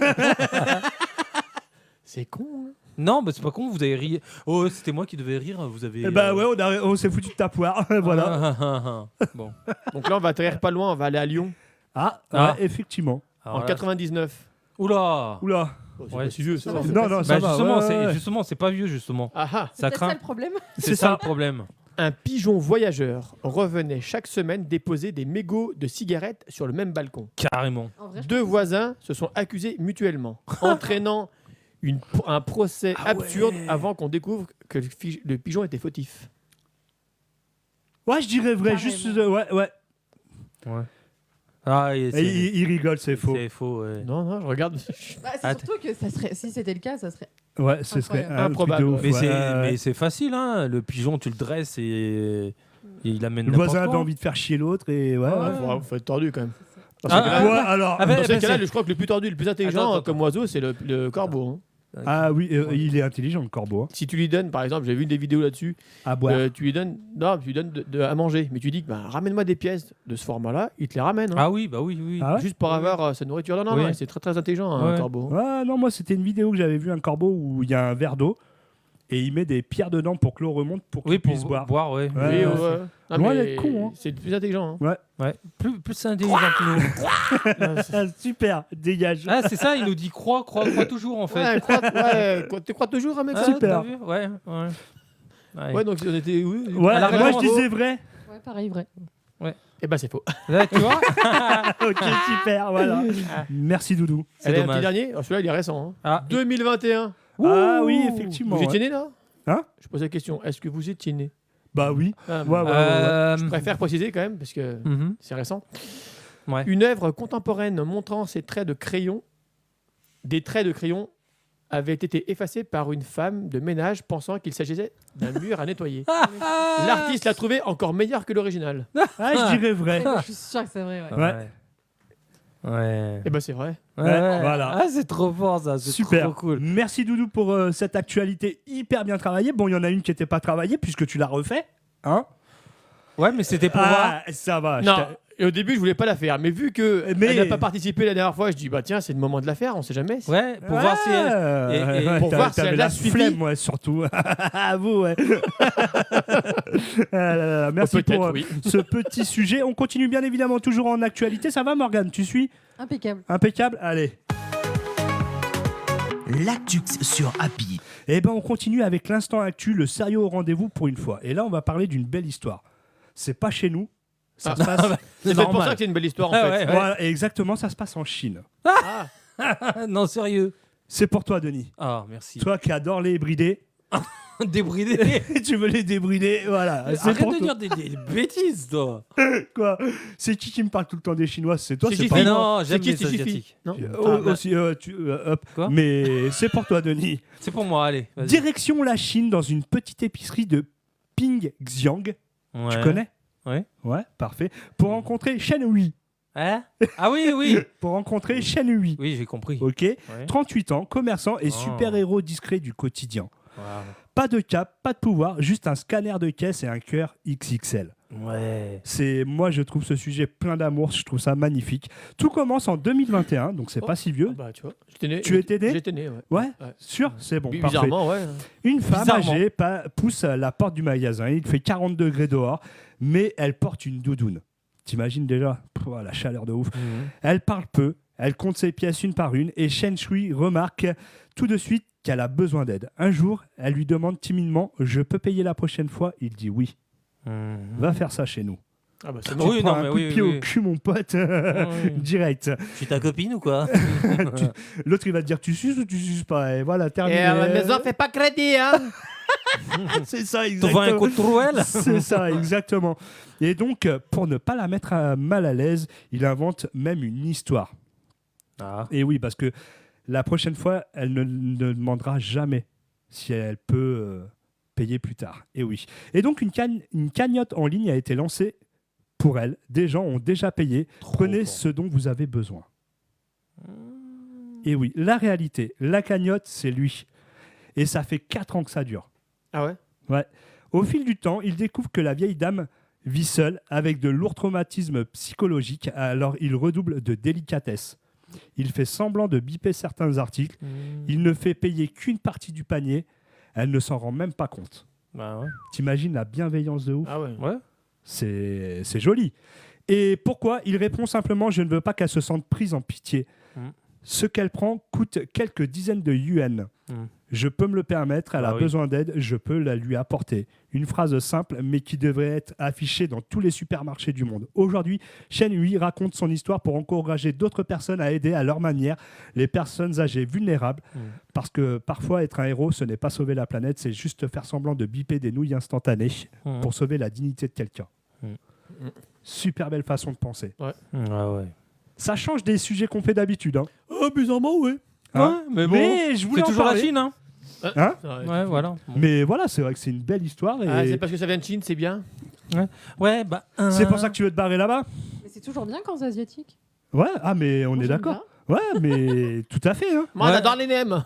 C'est con, hein. Non, bah c'est pas con, vous avez ri. Oh, c'était moi qui devais rire, vous avez. Et bah ouais, on s'est foutu de ta poire. Voilà. Bon. Donc là, on va atterrir pas loin, on va aller à Lyon Ah, Ah. ouais, effectivement. Alors en là- 99. Oula. Oula. Oh, c'est Ouais, pas si vieux, ça. ça va, va. c'est Non, pas non, si- ça Bah, va. justement, ouais, ouais. justement, c'est pas vieux, justement. Ah ah. C'est Ça peut-être craint. ça le problème. C'est ça le problème. Un pigeon voyageur revenait chaque semaine déposer des mégots de cigarettes sur le même balcon. Carrément. En vrai, je Deux voisins se sont accusés mutuellement, entraînant un procès Ah ouais. absurde avant qu'on découvre que le pigeon était fautif. Ouais, je dirais vrai. Carrément. Juste, ouais, ouais. Ouais. Ah, et Et c'est il rigole, c'est faux. c'est faux, ouais. Non, non, je regarde. Bah, c'est Attends. surtout que ça serait, si c'était le cas, ça serait. Ouais, ce serait Incroyable. un truc Improbable. de ouf, Mais ouais. mais c'est facile, hein. Le pigeon, tu le dresses et il amène Le n'importe voisin quoi. avait envie de faire chier l'autre et ouais. Ah, ouais. Faut être tordu quand même. Dans Ah, ce cas-là- Ouais, alors. Ah, ben, dans ce ben, cas-là, c'est- je crois que le plus tordu, le plus intelligent Attends. comme oiseau, c'est le corbeau. hein. Ah oui, il est intelligent le corbeau. Hein. Si tu lui donnes, par exemple, j'ai vu des vidéos là-dessus, À boire. tu lui donnes, non, tu lui donnes à manger, mais tu dis que bah, ramène-moi des pièces de ce format-là, il te les ramène. hein. Ah oui, bah oui, oui. Ah ouais Juste pour avoir sa nourriture. Non, non, Oui. non, c'est très très intelligent, un Ouais. corbeau. Ouais, non, moi c'était une vidéo que j'avais vu un corbeau où il y a un verre d'eau et il met des pierres dedans pour que l'eau remonte pour qu'il Oui, pour puisse boire. boire, ouais. Ouais, Oui, ouais, ouais. Non, Loin mais d'être con, hein. c'est le plus intelligent. hein. Ouais. Plus intelligent que nous. Ah, super, dégage. Ah, c'est ça, il nous dit crois toujours en fait. Ouais, tu crois toujours un mec Ah, ça super. t'as vu Ouais, ouais. Ouais. Ouais, donc on était. Oui, oui. Ouais, Elle a moi raison, je disais vrai. Ouais, pareil, vrai. Eh ben c'est faux. Là, tu vois Ok, super, voilà. Merci Doudou. C'est Allez, un petit dommage. dernier. Oh, celui-là, il est récent. hein. Ah, 2021. Ah oui, effectivement. Vous étiez ouais. né là Hein Je pose la question. Est-ce que vous étiez né Bah oui. Ah, Ouais, ouais, Je préfère préciser quand même parce que mhm. c'est récent. Ouais. Une œuvre contemporaine montrant ses traits de crayon, des traits de crayon, avait été effacée par une femme de ménage pensant qu'il s'agissait d'un mur à nettoyer. L'artiste l'a trouvé encore meilleur que l'original. Ah, je dirais vrai. Je suis sûr que c'est vrai. Ouais. Ouais. Ouais. Eh ben c'est vrai. Ouais, voilà. Ah, c'est trop fort ça, c'est Super. trop cool. Merci Doudou pour cette actualité hyper bien travaillée. Bon, il y en a une qui n'était pas travaillée puisque tu l'as refait. Hein Ouais, mais c'était pour voir. Ah, ça va. Non, Et au début, je voulais pas la faire, mais vu que Mais- elle n'a pas participé la dernière fois, je dis bah tiens, c'est le moment de la faire, on sait jamais. Ouais, pour voir si elle. pour voir si t'avais elle la a suivi. flemme, ouais, surtout. À vous, ouais. Ah là là, merci Peut-être, pour oui. ce petit sujet. On continue bien évidemment toujours en actualité. Ça va, Morgane? Tu suis? Impeccable. Impeccable. Allez. L'actu sur Happy. Eh ben, on continue avec l'instant actu, le sérieux au rendez-vous pour une fois. Et là, on va parler d'une belle histoire. C'est pas chez nous. Ça se passe. C'est peut-être pour ça que c'est une belle histoire en Ah fait. ouais. Voilà, exactement, ça se passe en Chine. Ah, Non, sérieux. C'est pour toi, Denis. Ah, merci. Toi qui adores les bridés, Débridé. tu veux les débrider, voilà. C'est Arrête pour de toi. dire des bêtises, toi. Quoi? C'est qui me parle tout le temps des Chinois? C'est toi, C'est c'est Jiffy. pas Mais moi. non, c'est j'aime qui les c'est Jiffy asiatiques. Non. Oh, Ah, bah, aussi, hop. Quoi? Mais c'est pour toi, Denis. C'est pour moi, allez. vas-y. Direction la Chine, dans une petite épicerie de Pingxiang. Tu Ouais. connais? Ouais. Ouais, parfait. Pour rencontrer Shen Hui. Hein? Ah oui, oui. Pour rencontrer Shen Hui. Oui, j'ai compris. Ok. Ouais. 38 ans, commerçant et Oh. super-héros discret du quotidien. Wow. Pas de cap, pas de pouvoir, juste un scanner de caisse et un cœur XXL. Ouais. Moi, je trouve ce sujet plein d'amour, je trouve ça magnifique. Tout commence en 2021, donc c'est Oh. pas si vieux. ah bah, tu vois, j'étais né. Tu étais né? J'étais né, ouais. Ouais, Ouais. sûr, c'est bon, parfait. Bizarrement, ouais. Une femme Bizarrement. âgée pousse à la porte du magasin. Il fait 40 degrés dehors, mais elle porte une doudoune. T'imagines déjà? Pouah, la chaleur de ouf. Mhm. Elle parle peu, elle compte ses pièces une par une et Shen Shui remarque tout de suite qu'elle a besoin d'aide. Un jour, elle lui demande timidement « Je peux payer la prochaine fois ?» Il dit « Oui, Mhm. va faire ça chez nous. Ah bah, c'est Ah bon. oui, Tu prends non, un mais coup de oui, pied oui. au cul, mon pote, oui. direct. Je suis ta copine ou quoi? L'autre, il va te dire « Tu suces ou tu suces pas ?» Et voilà, terminé. Et à la maison, fais pas crédit, hein. C'est ça, Tu vois un exactement. coup de trouelle? C'est ça, exactement. Et donc, pour ne pas la mettre mal à l'aise, il invente même une histoire. Ah. Et oui, parce que la prochaine fois, elle ne demandera jamais si elle peut payer plus tard. Et oui. Et donc, une cagnotte en ligne a été lancée pour elle. Des gens ont déjà payé. Prenez fort. ce dont vous avez besoin. Et oui, la réalité, la cagnotte, c'est lui. Et ça fait 4 ans que ça dure. Ah ouais. Ouais. Au fil du temps, il découvre que la vieille dame vit seule avec de lourds traumatismes psychologiques, alors il redouble de délicatesse. Il fait semblant de biper certains articles. Il ne fait payer qu'une partie du panier. Elle ne s'en rend même pas compte. Bah ouais. T'imagines la bienveillance de ouf? Ah ouais. Ouais. C'est joli. Et pourquoi? Il répond simplement « Je ne veux pas qu'elle se sente prise en pitié. Ce qu'elle prend coûte quelques dizaines de yuan. Je peux me le permettre, elle Ah a oui. besoin d'aide, je peux la lui apporter. » Une phrase simple, mais qui devrait être affichée dans tous les supermarchés du monde. Aujourd'hui, Shen Hui raconte son histoire pour encourager d'autres personnes à aider à leur manière les personnes âgées vulnérables. Parce que parfois, être un héros, ce n'est pas sauver la planète, c'est juste faire semblant de biper des nouilles instantanées pour sauver la dignité de quelqu'un. Super belle façon de penser. Ah ouais. Ça change des sujets qu'on fait d'habitude. Hein. Oh, bizarrement, ouais. Hein? Ouais, mais bon. Mais je voulais C'est en toujours la parler. Chine, hein? Hein? Ouais, voilà. Bon. Mais voilà, c'est vrai que c'est une belle histoire. Et Ah, c'est parce que ça vient de Chine, c'est bien. Ouais, bah. c'est pour ça que tu veux te barrer là-bas? Mais c'est toujours bien quand c'est asiatique. Ouais, ah mais on Moi, est j'aime d'accord. Ouais, mais tout à fait. Hein. Moi, on Ouais. adore les nems.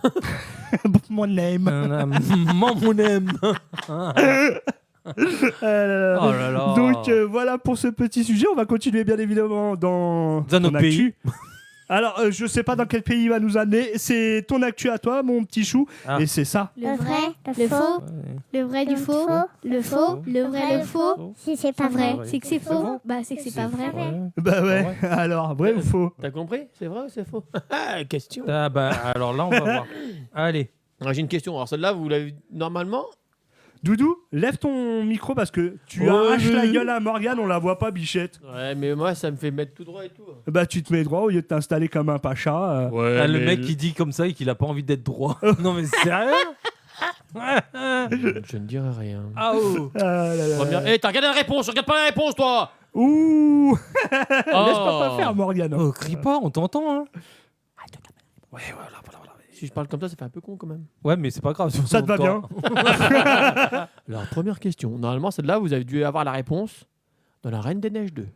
Mon name. Mon aime. Oh Oh là là. Donc voilà pour ce petit sujet. On va continuer bien évidemment dans Dans ton notre actu. Alors, je sais pas dans quel pays il va nous amener. C'est ton actu à toi, mon petit chou. Ah. Et c'est ça. Le vrai, le faux, le vrai du faux, le faux, le vrai, le faux. Si c'est pas vrai, c'est que c'est faux. Bah, c'est que c'est pas vrai. Bah ouais. Alors, vrai ou faux? T'as compris? C'est vrai ou c'est faux? Question. Ah bah, alors là, on va voir. Allez. Ah, j'ai une question. Alors, celle-là, vous l'avez normalement. Doudou, lève ton micro parce que tu Ouais, arraches la mais- gueule à Morgane, on la voit pas, bichette. Ouais, mais moi, ça me fait mettre tout droit et tout. Bah tu te mets droit au lieu de t'installer comme un pacha. Ouais, Ah, le mec qui dit comme ça et qu'il a pas envie d'être droit. Non mais sérieux? Je ne dirai rien. Ah oh. Ah là là. Première... Eh, t'as regardé la réponse, regarde pas la réponse, toi. Ouh. Oh. Laisse-moi pas faire, Morgane. Oh, crie pas, on t'entend, hein. Ouais, voilà. Si je parle comme ça fait un peu con quand même. Ouais, mais c'est pas grave. Ça te va bien? Alors, première question. Normalement, celle-là, vous avez dû avoir la réponse dans La Reine des Neiges 2.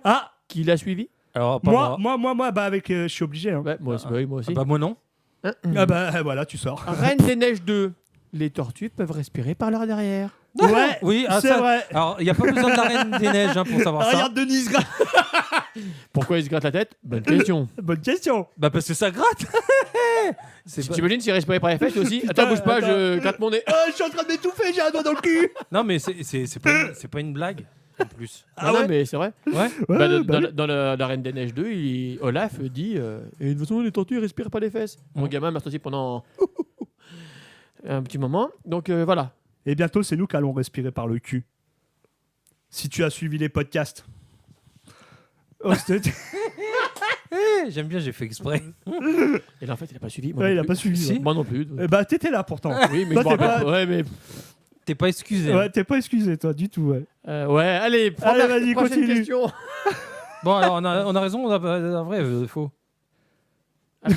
Ah, Qui l'a suivi? Alors, pas moi, bah avec, je suis obligé. Hein. Ouais, moi aussi. Oui, moi aussi. Ah bah moi non. Ah bah voilà, tu sors. Reine des Neiges 2. Les tortues peuvent respirer par leur derrière. Ouais, Oui, c'est ça- vrai. Alors, il n'y a pas besoin de la Reine des Neiges pour savoir ça. Regarde Denise gratte. Pourquoi il se gratte la tête? Bonne question. Bonne question. Bah, parce que ça gratte. C'est pas- T'imagines s'il respirait par les fesses aussi? Attends, bouge pas, je gratte mon nez. Je suis en train de m'étouffer, j'ai un doigt dans le cul. Non, mais c'est pas une blague, en plus. Ah Non, ouais non, mais c'est vrai. Ouais. Bah, Ouais, dans dans la Reine des Neiges 2, Olaf dit et de toute façon, les tortues, ils respirent pas les fesses. Mon gamin m'a sorti pendant un petit moment. Donc voilà. Et bientôt, c'est nous qui allons respirer par le cul. Si tu as suivi les podcasts. Oh, c'était- J'aime bien, j'ai fait exprès. Et là, en fait, il a pas suivi. Moi, Ouais, il non a plus. pas suivi. Si. ouais. Moi non plus. Eh bah, t'étais là pourtant. Oui, mais Toi, je me t'es rappelle pas- pas. Ouais, mais. T'es pas excusé. hein. Ouais, t'es pas excusé, toi, du tout, ouais. Ouais, allez, vas-y, prochaine continue. question. Bon, alors, on a raison, on a vrai, faux. Ah,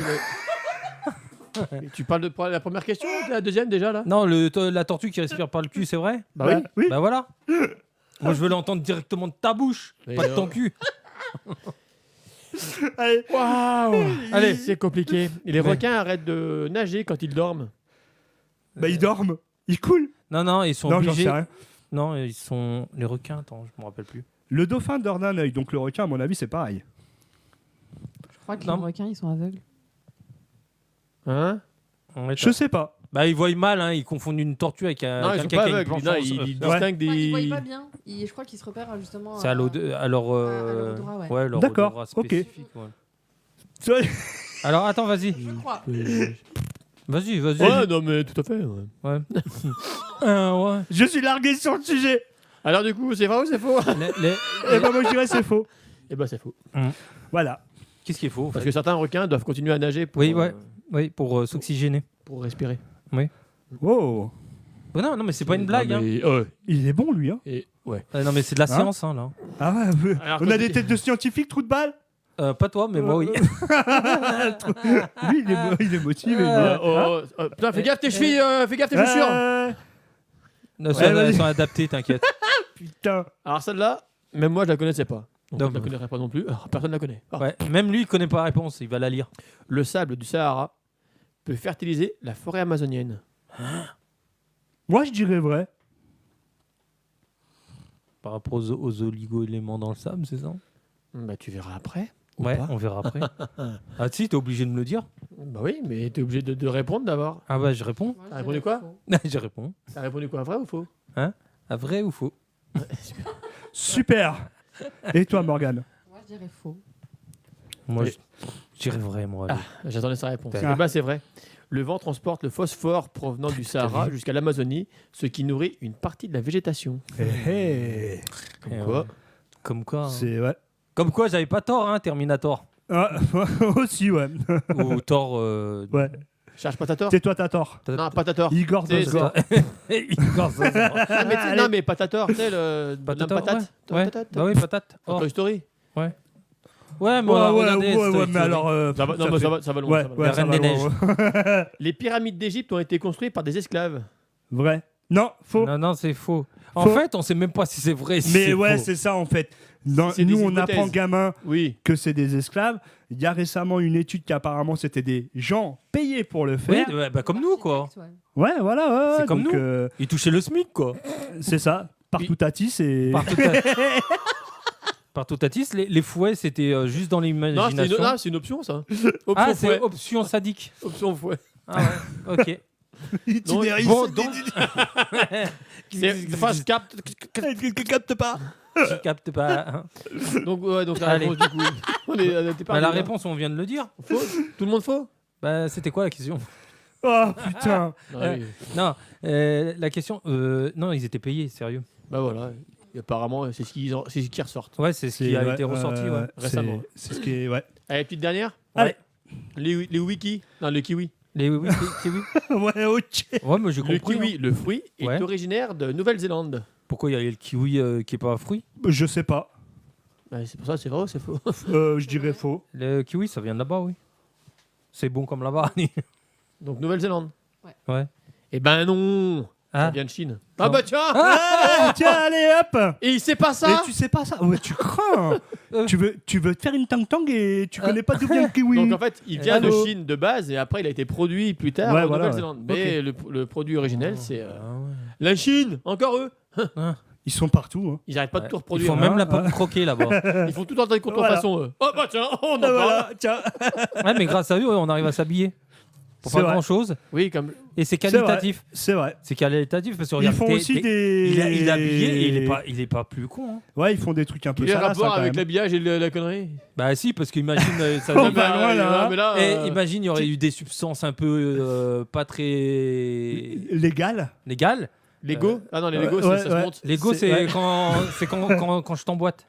mais tu parles de la première question ou de la deuxième déjà là? Non, la tortue qui respire par le cul, c'est vrai? Bah oui. Oui. Bah voilà. Moi, je veux l'entendre directement de ta bouche, Mais pas de non. ton cul. Allez. Waouh. Allez. C'est compliqué. Et les Ouais. requins arrêtent de nager quand ils dorment. Bah, ils dorment. Ils coulent. Non, ils sont Non, j'en obligés. sais rien. Non, ils sont. Les requins, attends, je me rappelle plus. Le dauphin dort d'un œil, donc le requin, à mon avis, c'est pareil. Je crois que Non. les requins, ils sont aveugles. Hein? Je sais pas. Bah, ils voient mal, hein, ils confondent une tortue avec un. Non, ils sont quelqu'un pas qui a une aveugles. planche Non, en- ils Ouais. distinguent Enfin, ils voient des. pas bien. Je crois qu'ils se repèrent justement. C'est à leur à leur odorat, ouais. leur D'accord, odorat ok. spécifique, ouais. Alors, attends, vas-y. Je crois. Vas-y. Ouais, non, mais tout à fait. Ouais. Ouais. Ouais. Je suis largué sur le sujet. Alors, du coup, c'est vrai ou c'est faux? Et bah, moi, je dirais c'est faux. Eh ben, c'est faux. Voilà. Qu'est-ce qu'il est faux en Parce fait que certains requins doivent continuer à nager pour, Oui, ouais. Oui, pour s'oxygéner. pour respirer. Oh. Oh, non, mais c'est pas une blague. Non, Hein. mais, ouais. Il est bon, lui, hein. Et, ouais. Non, mais c'est de la Hein science, hein, là. Ah ouais, Alors, on toi, a des tu- têtes de scientifiques, trou de balle. Pas toi, mais moi, oui. Lui, il est motivé. Putain, fais gaffe tes chevilles, fais gaffe tes chaussures. Non, Ouais, vas-y. elles sont adaptées, t'inquiète. Putain. Alors, celle-là, même moi, je la connaissais pas. Donc, Non, je la mais- connaîtrais pas non plus. Alors, personne la connaît. Ah. Ouais. Même lui, il connaît pas la réponse, il va la lire. Le sable du Sahara peut fertiliser la forêt amazonienne. Moi, je dirais vrai. Par rapport aux oligo-éléments dans le sable, c'est ça? Bah, tu verras après. Ou Ouais, pas. on verra après. Ah, si, t'es obligé de me le dire. Bah oui, mais t'es obligé de répondre d'abord. Ah, bah, je réponds. Moi, je T'as répondu quoi? dirais faux. Je réponds. T'as répondu quoi, vrai ou faux? Ah, vrai ou faux? Super. Et toi, Morgane? Moi, je dirais faux. Moi, Et- je dirais vrai, moi. allez. J'attendais sa réponse. Ah. Eh bah, c'est vrai. Le vent transporte le phosphore provenant du Sahara jusqu'à l'Amazonie, ce qui nourrit une partie de la végétation. Hé, Comme Et quoi. ouais. Comme quoi, hein. C'est ouais. Comme quoi, j'avais pas tort, hein, Terminator. Ah, aussi, ouais. Ou Thor. Ouais. Cherche pas ta tort. C'est toi, t'as tort. Non, pas ta tort. Igor C'est- Zazor. Igor Zazor. Ah, mais tu sais, non, mais pas ta tort, tu sais, le Patator, patate. ouais. Patate. Bah oui, patate. Dans Oh. Toy Story. Ouais, mais on a regardé Toy mais Story. alors. Ça va, non, mais fait- ça va loin. Ouais, ça va loin. ouais, La ça Reine va des loin, Neiges. ouais. Les pyramides d'Égypte ont été construites par des esclaves. Vrai. Non, faux. Non, c'est faux. En Faux. fait, on sait même pas si c'est vrai. Si Mais c'est ouais, faux. c'est ça en fait. Dans- C'est des nous, on hypothèses. apprend gamin Oui. que c'est des esclaves. Il y a récemment une étude qu'apparemment c'était des gens payés pour le Oui, faire. ouais, bah, comme nous, quoi. Ouais. Ouais, voilà. Ouais, C'est ouais, comme donc, nous. Ils touchaient le SMIC, quoi. c'est ça. Partout Tati, c'est. Par Totatis, les fouets, c'était juste dans Non, l'imagination. c'est une option, ça. Option Ah, c'est fouet. option sadique. Option fouet. Ah ouais, ok. Itinéris. Bon, donc, C'est face capte. Capte pas. je capte pas. hein. Donc, ouais, donc la Allez. réponse, du coup. On est Bah, perdu, la là. réponse, on vient de le dire. Faux. Tout le monde faux? Bah, c'était quoi la question? Oh putain. Non, Euh, oui. Non, la question. Non, ils étaient payés, sérieux. Bah voilà. Et apparemment, c'est ce qui ressortent. Ouais, c'est ce qui a été ressorti. Ouais. récemment. C'est ce qui est. Ouais. Allez, petite dernière. Allez. Les wikis. Non, le kiwi. Les kiwis. Ouais, ok. Ouais, mais j'ai Le compris. kiwi, hein. le fruit, est Ouais. originaire de Nouvelle-Zélande. Pourquoi il y a le kiwi qui est pas un fruit? Je sais pas. Bah, c'est pour ça, c'est vrai ou c'est faux? Je dirais faux. Le kiwi, ça vient de là-bas, oui. C'est bon comme là-bas. Donc Nouvelle-Zélande. Ouais. Eh ben non. Ça vient de Chine. Ah bah tiens Tiens, allez, hop. Et il sait pas Et ça tu sais pas ça. Ouais, tu crains. tu veux te faire une tang-tang et tu connais pas d'où vient le kiwi. Donc en fait, il vient de Allô. Chine de base et après il a été produit plus tard Ouais, en voilà, Nouvelle-Zélande. ouais. Mais le produit originel, c'est la Chine, encore eux. Ils sont partout. Hein. Ils n'arrêtent pas de tout Ils reproduire. font même la pomme croquée là-bas. Ils font tout en train de contrefaçon, eux. Oh bah tiens, on en Ah, parle. voilà, tiens. Ouais, mais grâce à eux, on arrive à s'habiller. Pour C'est pas vrai. grand-chose. Oui, comme... Et c'est qualitatif. C'est vrai. C'est qualitatif parce que Ils regarde, font aussi des. il est habillé et il est pas plus con. Hein. Ouais, ils font des trucs un peu Il y a un salaces, rapport hein, quand avec même. l'habillage et la connerie. Bah si, parce qu'imagine, ça Oh, donne- bah, voilà. mais là, imagine, il y aurait eu des substances un peu pas très Légal. légales. Lego Ah non, les Lego, ouais, ça se ouais. monte. Lego, C'est- c'est ouais. quand je t'emboîte.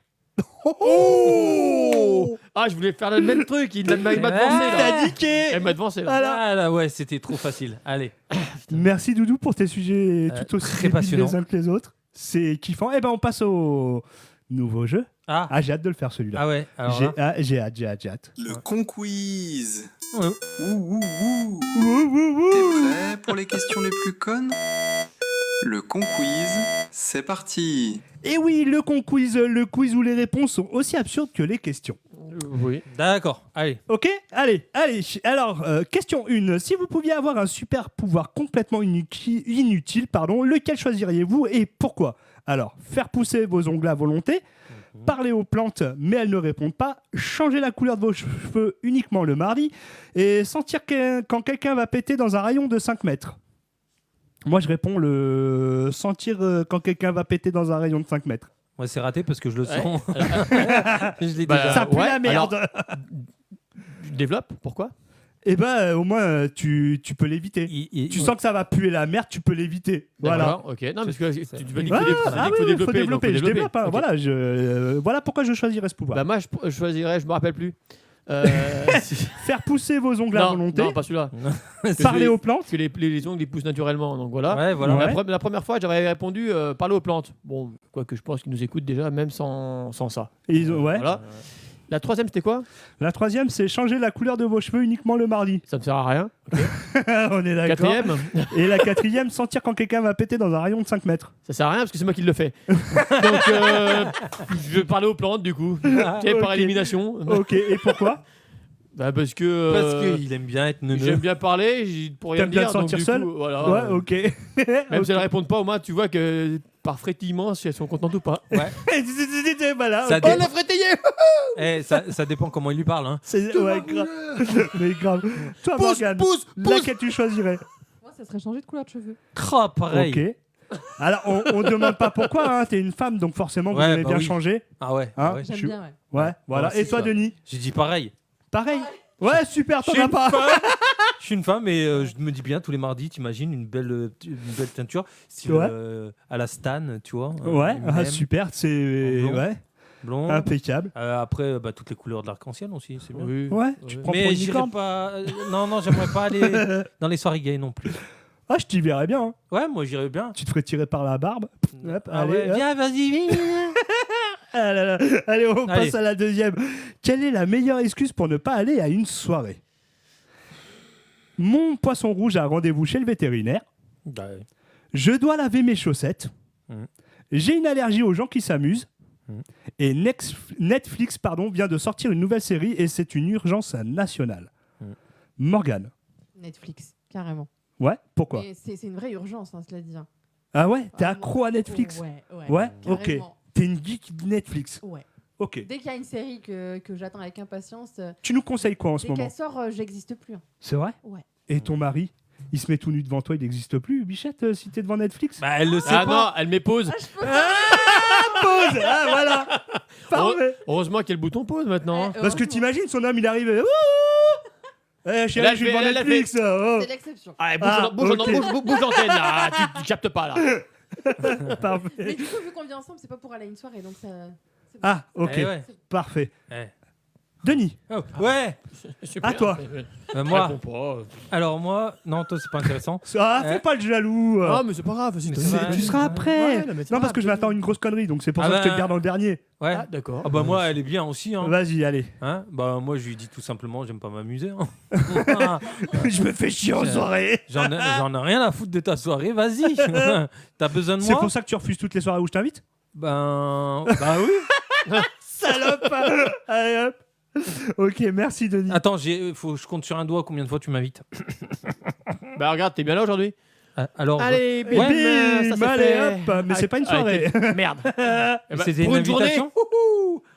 Oh Ah, je voulais faire le même truc, il m'a devancé là. T'as niqué. Elle m'a devancé là. Voilà. Ah là, ouais, c'était trop facile. Allez. Merci Doudou pour tes sujets tout aussi très débiles passionnant. les uns que les autres. C'est kiffant. Et ben on passe au nouveau jeu. Ah, Ah, j'ai hâte de le faire celui-là. ah ouais. Alors là. J'ai hâte. Le conquiz. Ouais. Ouh. Wouh, wouh, wouh. T'es prêt pour les questions les plus connes? Le conquiz, c'est parti. Et oui, le conquiz, le quiz où les réponses sont aussi absurdes que les questions. Oui. D'accord. Allez. Ok, allez. Alors, question 1. Si vous pouviez avoir un super pouvoir complètement inutile, lequel choisiriez-vous et pourquoi? Alors, faire pousser vos ongles à volonté, parler aux plantes mais elles ne répondent pas, changer la couleur de vos cheveux uniquement le mardi et sentir quand quelqu'un va péter dans un rayon de 5 mètres. Moi, je réponds le sentir quand quelqu'un va péter dans un rayon de 5 mètres. Ouais, c'est raté parce que je le sens. Je l'ai Bah, déjà. Ça pue ouais, la merde. Je développe, pourquoi Et ben, au moins, tu peux l'éviter. Tu sens que ça va puer la merde, tu peux l'éviter. Voilà. D'accord, ok. Non, parce que tu m'as dit Ah, qu'il faut oui, développer. donc je développe. Hein. Ok. Voilà, voilà pourquoi je choisirais ce pouvoir. Bah moi, je choisirais, je me rappelle plus. Faire pousser vos ongles à volonté, non, pas celui-là. parler aux plantes. Parce que les ongles, ils poussent naturellement, donc voilà. Ouais, voilà. Ouais. La première fois, j'avais répondu parler aux plantes. Bon, quoique je pense qu'ils nous écoutent déjà, même sans ça. Et ouais. Voilà. La troisième, c'était quoi? La troisième, c'est changer la couleur de vos cheveux uniquement le mardi. Ça ne sert à rien. On est d'accord. Quatrième, Et la quatrième, sentir quand quelqu'un va péter dans un rayon de 5 mètres. ça sert à rien parce que c'est moi qui le fais. Donc, je vais parler aux plantes du coup. Tu sais, par Ok. élimination. Ok, et pourquoi? Bah, parce que. Parce qu'il aime bien être neuneux. J'aime bien parler, pour rien T'aimes bien dire. te sentir donc, du seul coup, voilà. Ouais, ok. Même si elles répondent pas, au moins tu vois que par frétillement si elles sont contentes ou pas. Ouais. Voilà. Ça ok. dépend. frétillé. Eh, ça dépend comment il lui parle. Hein. Ouais, grave. Mais grave. Toi, Morgane, laquelle tu choisirais? Moi, ça serait changer de couleur de cheveux. Oh, pareil. Ok. Alors, on demande pas pourquoi, hein. T'es une femme, donc forcément, vous Ouais, allez bah bien oui. changer. Ah ouais. Hein ah ouais. J'aime Je- bien, ouais. Ouais, voilà. Ouais, Et c'est toi, ça. Denis? J'ai dit pareil. Pareil. Ouais, super, t'en Je suis as une pas. Je suis une femme et je me dis bien tous les mardis, t'imagines une belle teinture style, Ouais. à la Stan, tu vois. Ouais, une ah, même, super, c'est En blond. ouais, blond. impeccable. Après, bah, toutes les couleurs de l'arc-en-ciel aussi, c'est bien. Oui. Ouais, tu te prends pour Mais une j'irai licorne. pas. Non, j'aimerais pas aller dans les soirées gays non plus. Ah, je t'y verrais bien. Hein. Ouais, moi j'irais bien. Tu te ferais tirer par la barbe. Hop, Ah allez, ouais, hop. viens, vas-y, viens. Ah là là. Allez, on Allez. passe à la deuxième. Quelle est la meilleure excuse pour ne pas aller à une soirée? Mon poisson rouge a rendez-vous chez le vétérinaire. Bah, Je dois laver mes chaussettes. Mhm. J'ai une allergie aux gens qui s'amusent. Mhm. Et Netflix vient de sortir une nouvelle série et c'est une urgence nationale. Mhm. Morgane. Netflix, carrément. Ouais, pourquoi? Mais c'est une vraie urgence, hein, cela dit. Hein. Ah ouais, t'es Ah, accro à Netflix? Ouais, Ouais, ok. carrément. T'es une geek Netflix. Ouais. Ok. Dès qu'il y a une série que j'attends avec impatience, Tu nous conseilles quoi en ce dès moment? qu'elle sort, j'existe plus. Hein. C'est vrai? Ouais. Et ton mari, il se met tout nu devant toi, il n'existe plus, Bichette, si t'es devant Netflix? bah, elle le sait Ah pas. non, elle met pause. Pause. Ah voilà. Parfait. Heureusement qu'il y a le bouton pause maintenant. hein. Parce que t'imagines, son homme, il arrive. Eh, chérie, Là, je suis devant elle a Netflix. Oh. C'est l'exception. Allez, Ah, bouge ok. l'antenne là. Tu captes pas là. Mais Parfait. du coup, vu qu'on vit ensemble, c'est pas pour aller à une soirée, donc ça. c'est bon. Ah, ok. Eh ouais. Parfait. Eh. Denis, Ouais. à toi. Moi. Réponds pas. Alors moi, non, toi c'est pas intéressant. Ah, fais pas le jaloux. Ah, mais c'est pas grave. Mais c'est vrai. Tu seras après. Ouais, non, mais c'est Non, pas parce que grave, je m'attends à une grosse connerie, donc c'est pour Ah ça que je te bah. le garde dans le dernier. Ouais. Ah, d'accord. Ah bah moi, elle est bien aussi. Hein. Vas-y, allez. Hein, bah moi, je lui dis tout simplement, j'aime pas m'amuser. Hein. Je me fais chier en soirée. J'en ai rien à foutre de ta soirée. Vas-y. T'as besoin de C'est moi pour ça que tu refuses toutes les soirées où je t'invite? Bah oui. Salope. Allez, hop. Ok, merci Denis. Attends, je compte sur un doigt combien de fois tu m'invites. Bah regarde, t'es bien là aujourd'hui. Alors, Allez, bim, Bim, ça c'est allez, fait. hop. Mais c'est pas une soirée. Merde. c'était pour une une journée. invitation.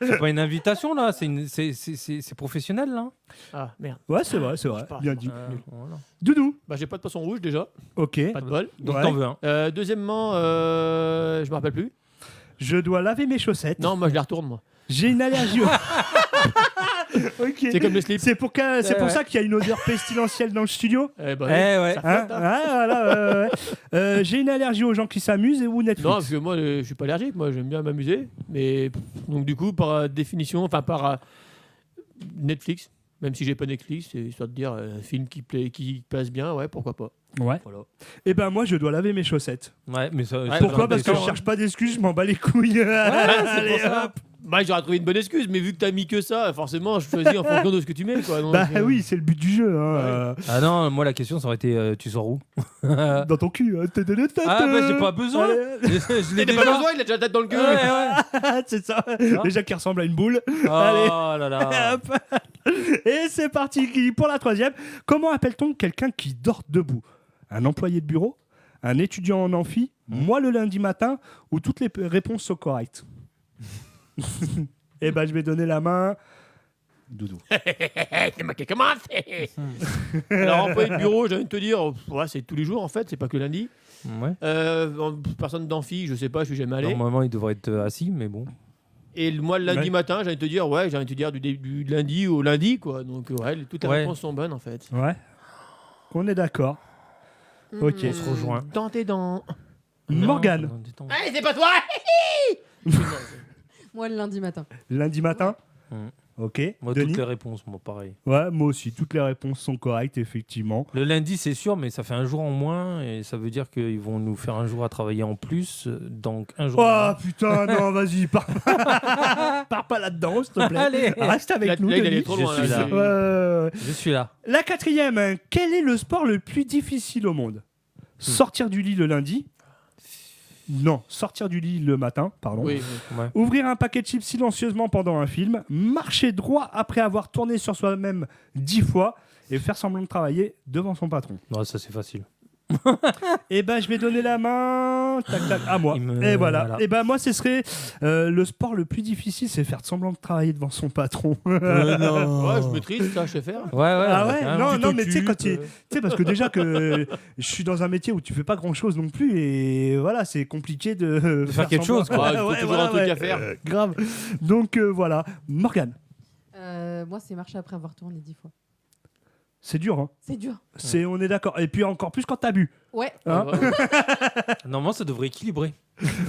C'est pas une invitation là, c'est professionnel là. Ah merde. Ouais, c'est vrai, pas. bien dit. Voilà. Doudou. Bah j'ai pas de poisson rouge déjà. Ok. Pas de bol. Donc Ouais. t'en veux un. Deuxièmement, je me rappelle plus. Je dois laver mes chaussettes. Non, moi je les retourne moi. J'ai une allergie. Ok. C'est comme le slip. C'est pour ça qu'il y a une odeur pestilentielle dans le studio. Eh bah, Ouais. ça Hein flotte, hein. Ah, voilà, ouais. J'ai une allergie aux gens qui s'amusent et ou Netflix. Non, parce que moi je suis pas allergique, moi j'aime bien m'amuser. Mais donc du coup, par définition, enfin par Netflix, même si j'ai pas Netflix, c'est histoire de dire un film qui passe bien, ouais, pourquoi pas. Ouais. Voilà. Et ben moi je dois laver mes chaussettes. Ouais, mais ça. Ouais, Pourquoi? j'en ai Parce que je peur. cherche pas d'excuses, je m'en bats les couilles. Allez, hop. Bah j'aurais trouvé une bonne excuse, mais vu que t'as mis que ça, forcément je choisis en fonction de ce que tu mets, quoi. Donc, Bah oui, c'est le but du jeu. Ah non, moi la question ça aurait été tu sors où? Dans ton cul. Ah bah j'ai pas besoin. Allez. Je l'ai il a déjà. pas besoin, il a déjà la tête dans le cul. Ouais. C'est ça. Déjà qui ressemble à une boule. Oh là là. Hop. Et c'est parti pour la troisième. Comment appelle-t-on quelqu'un qui dort debout? Un employé de bureau? Un étudiant en amphi? Moi le lundi matin? Ou toutes les réponses sont correctes? Eh ben je vais donner la main. Doudou. C'est moi qui commence. Alors employé de bureau, j'ai envie de te dire, ouais, c'est tous les jours en fait, c'est pas que lundi. Ouais. Personne d'amphi, je sais pas, je suis jamais allé. Normalement il devrait être assis, mais bon. Et moi le lundi Ouais. matin, j'ai envie de te dire, ouais, j'ai envie de te dire du début de lundi au lundi, quoi. Donc ouais, toutes les Ouais. réponses sont bonnes en fait. Ouais. On est d'accord. Ok. On se rejoint. Dans tes dents. Morgane. Allez, c'est pas toi. Moi, le lundi matin. Lundi matin. Ok. Moi Denis. toutes les réponses, moi pareil. Ouais, moi aussi. Toutes les réponses sont correctes, effectivement. Le lundi c'est sûr, mais ça fait un jour en moins et ça veut dire qu'ils vont nous faire un jour à travailler en plus, donc un jour. en Oh moins. putain, non, vas-y, pars pas là-dedans, s'il te plaît. Allez. Reste avec Là, nous. là, il Denis. allait trop loin. Je suis là. Ouais. Je suis là. La quatrième, quel est le sport le plus difficile au monde? Sortir du lit le lundi? Non, sortir du lit le matin, pardon. Oui, Ouais. Ouvrir un paquet de chips silencieusement pendant un film, marcher droit après avoir tourné sur soi-même 10 fois et faire semblant de travailler devant son patron. Non, ça c'est facile. Et ben je vais donner la main tac, tac, à moi. Il me- Et voilà. voilà. Et ben moi ce serait le sport le plus difficile, c'est faire semblant de travailler devant son patron. ouais, je maîtrise, ça, je sais faire. Ouais, ouais. Ah ouais, carrément. non, mais tu sais, t'occupes, quand tu sais, parce que déjà que je suis dans un métier où tu fais pas grand chose non plus, et voilà, c'est compliqué de faire quelque chose, quoi. Ouais, il faut toujours un truc à faire. Grave. Donc voilà. Morgane, Moi, c'est marcher après avoir tourné 10 fois. c'est dur, hein. C'est dur. On est d'accord. Et puis encore plus quand t'as bu, Ouais. hein. Normalement, ça devrait équilibrer.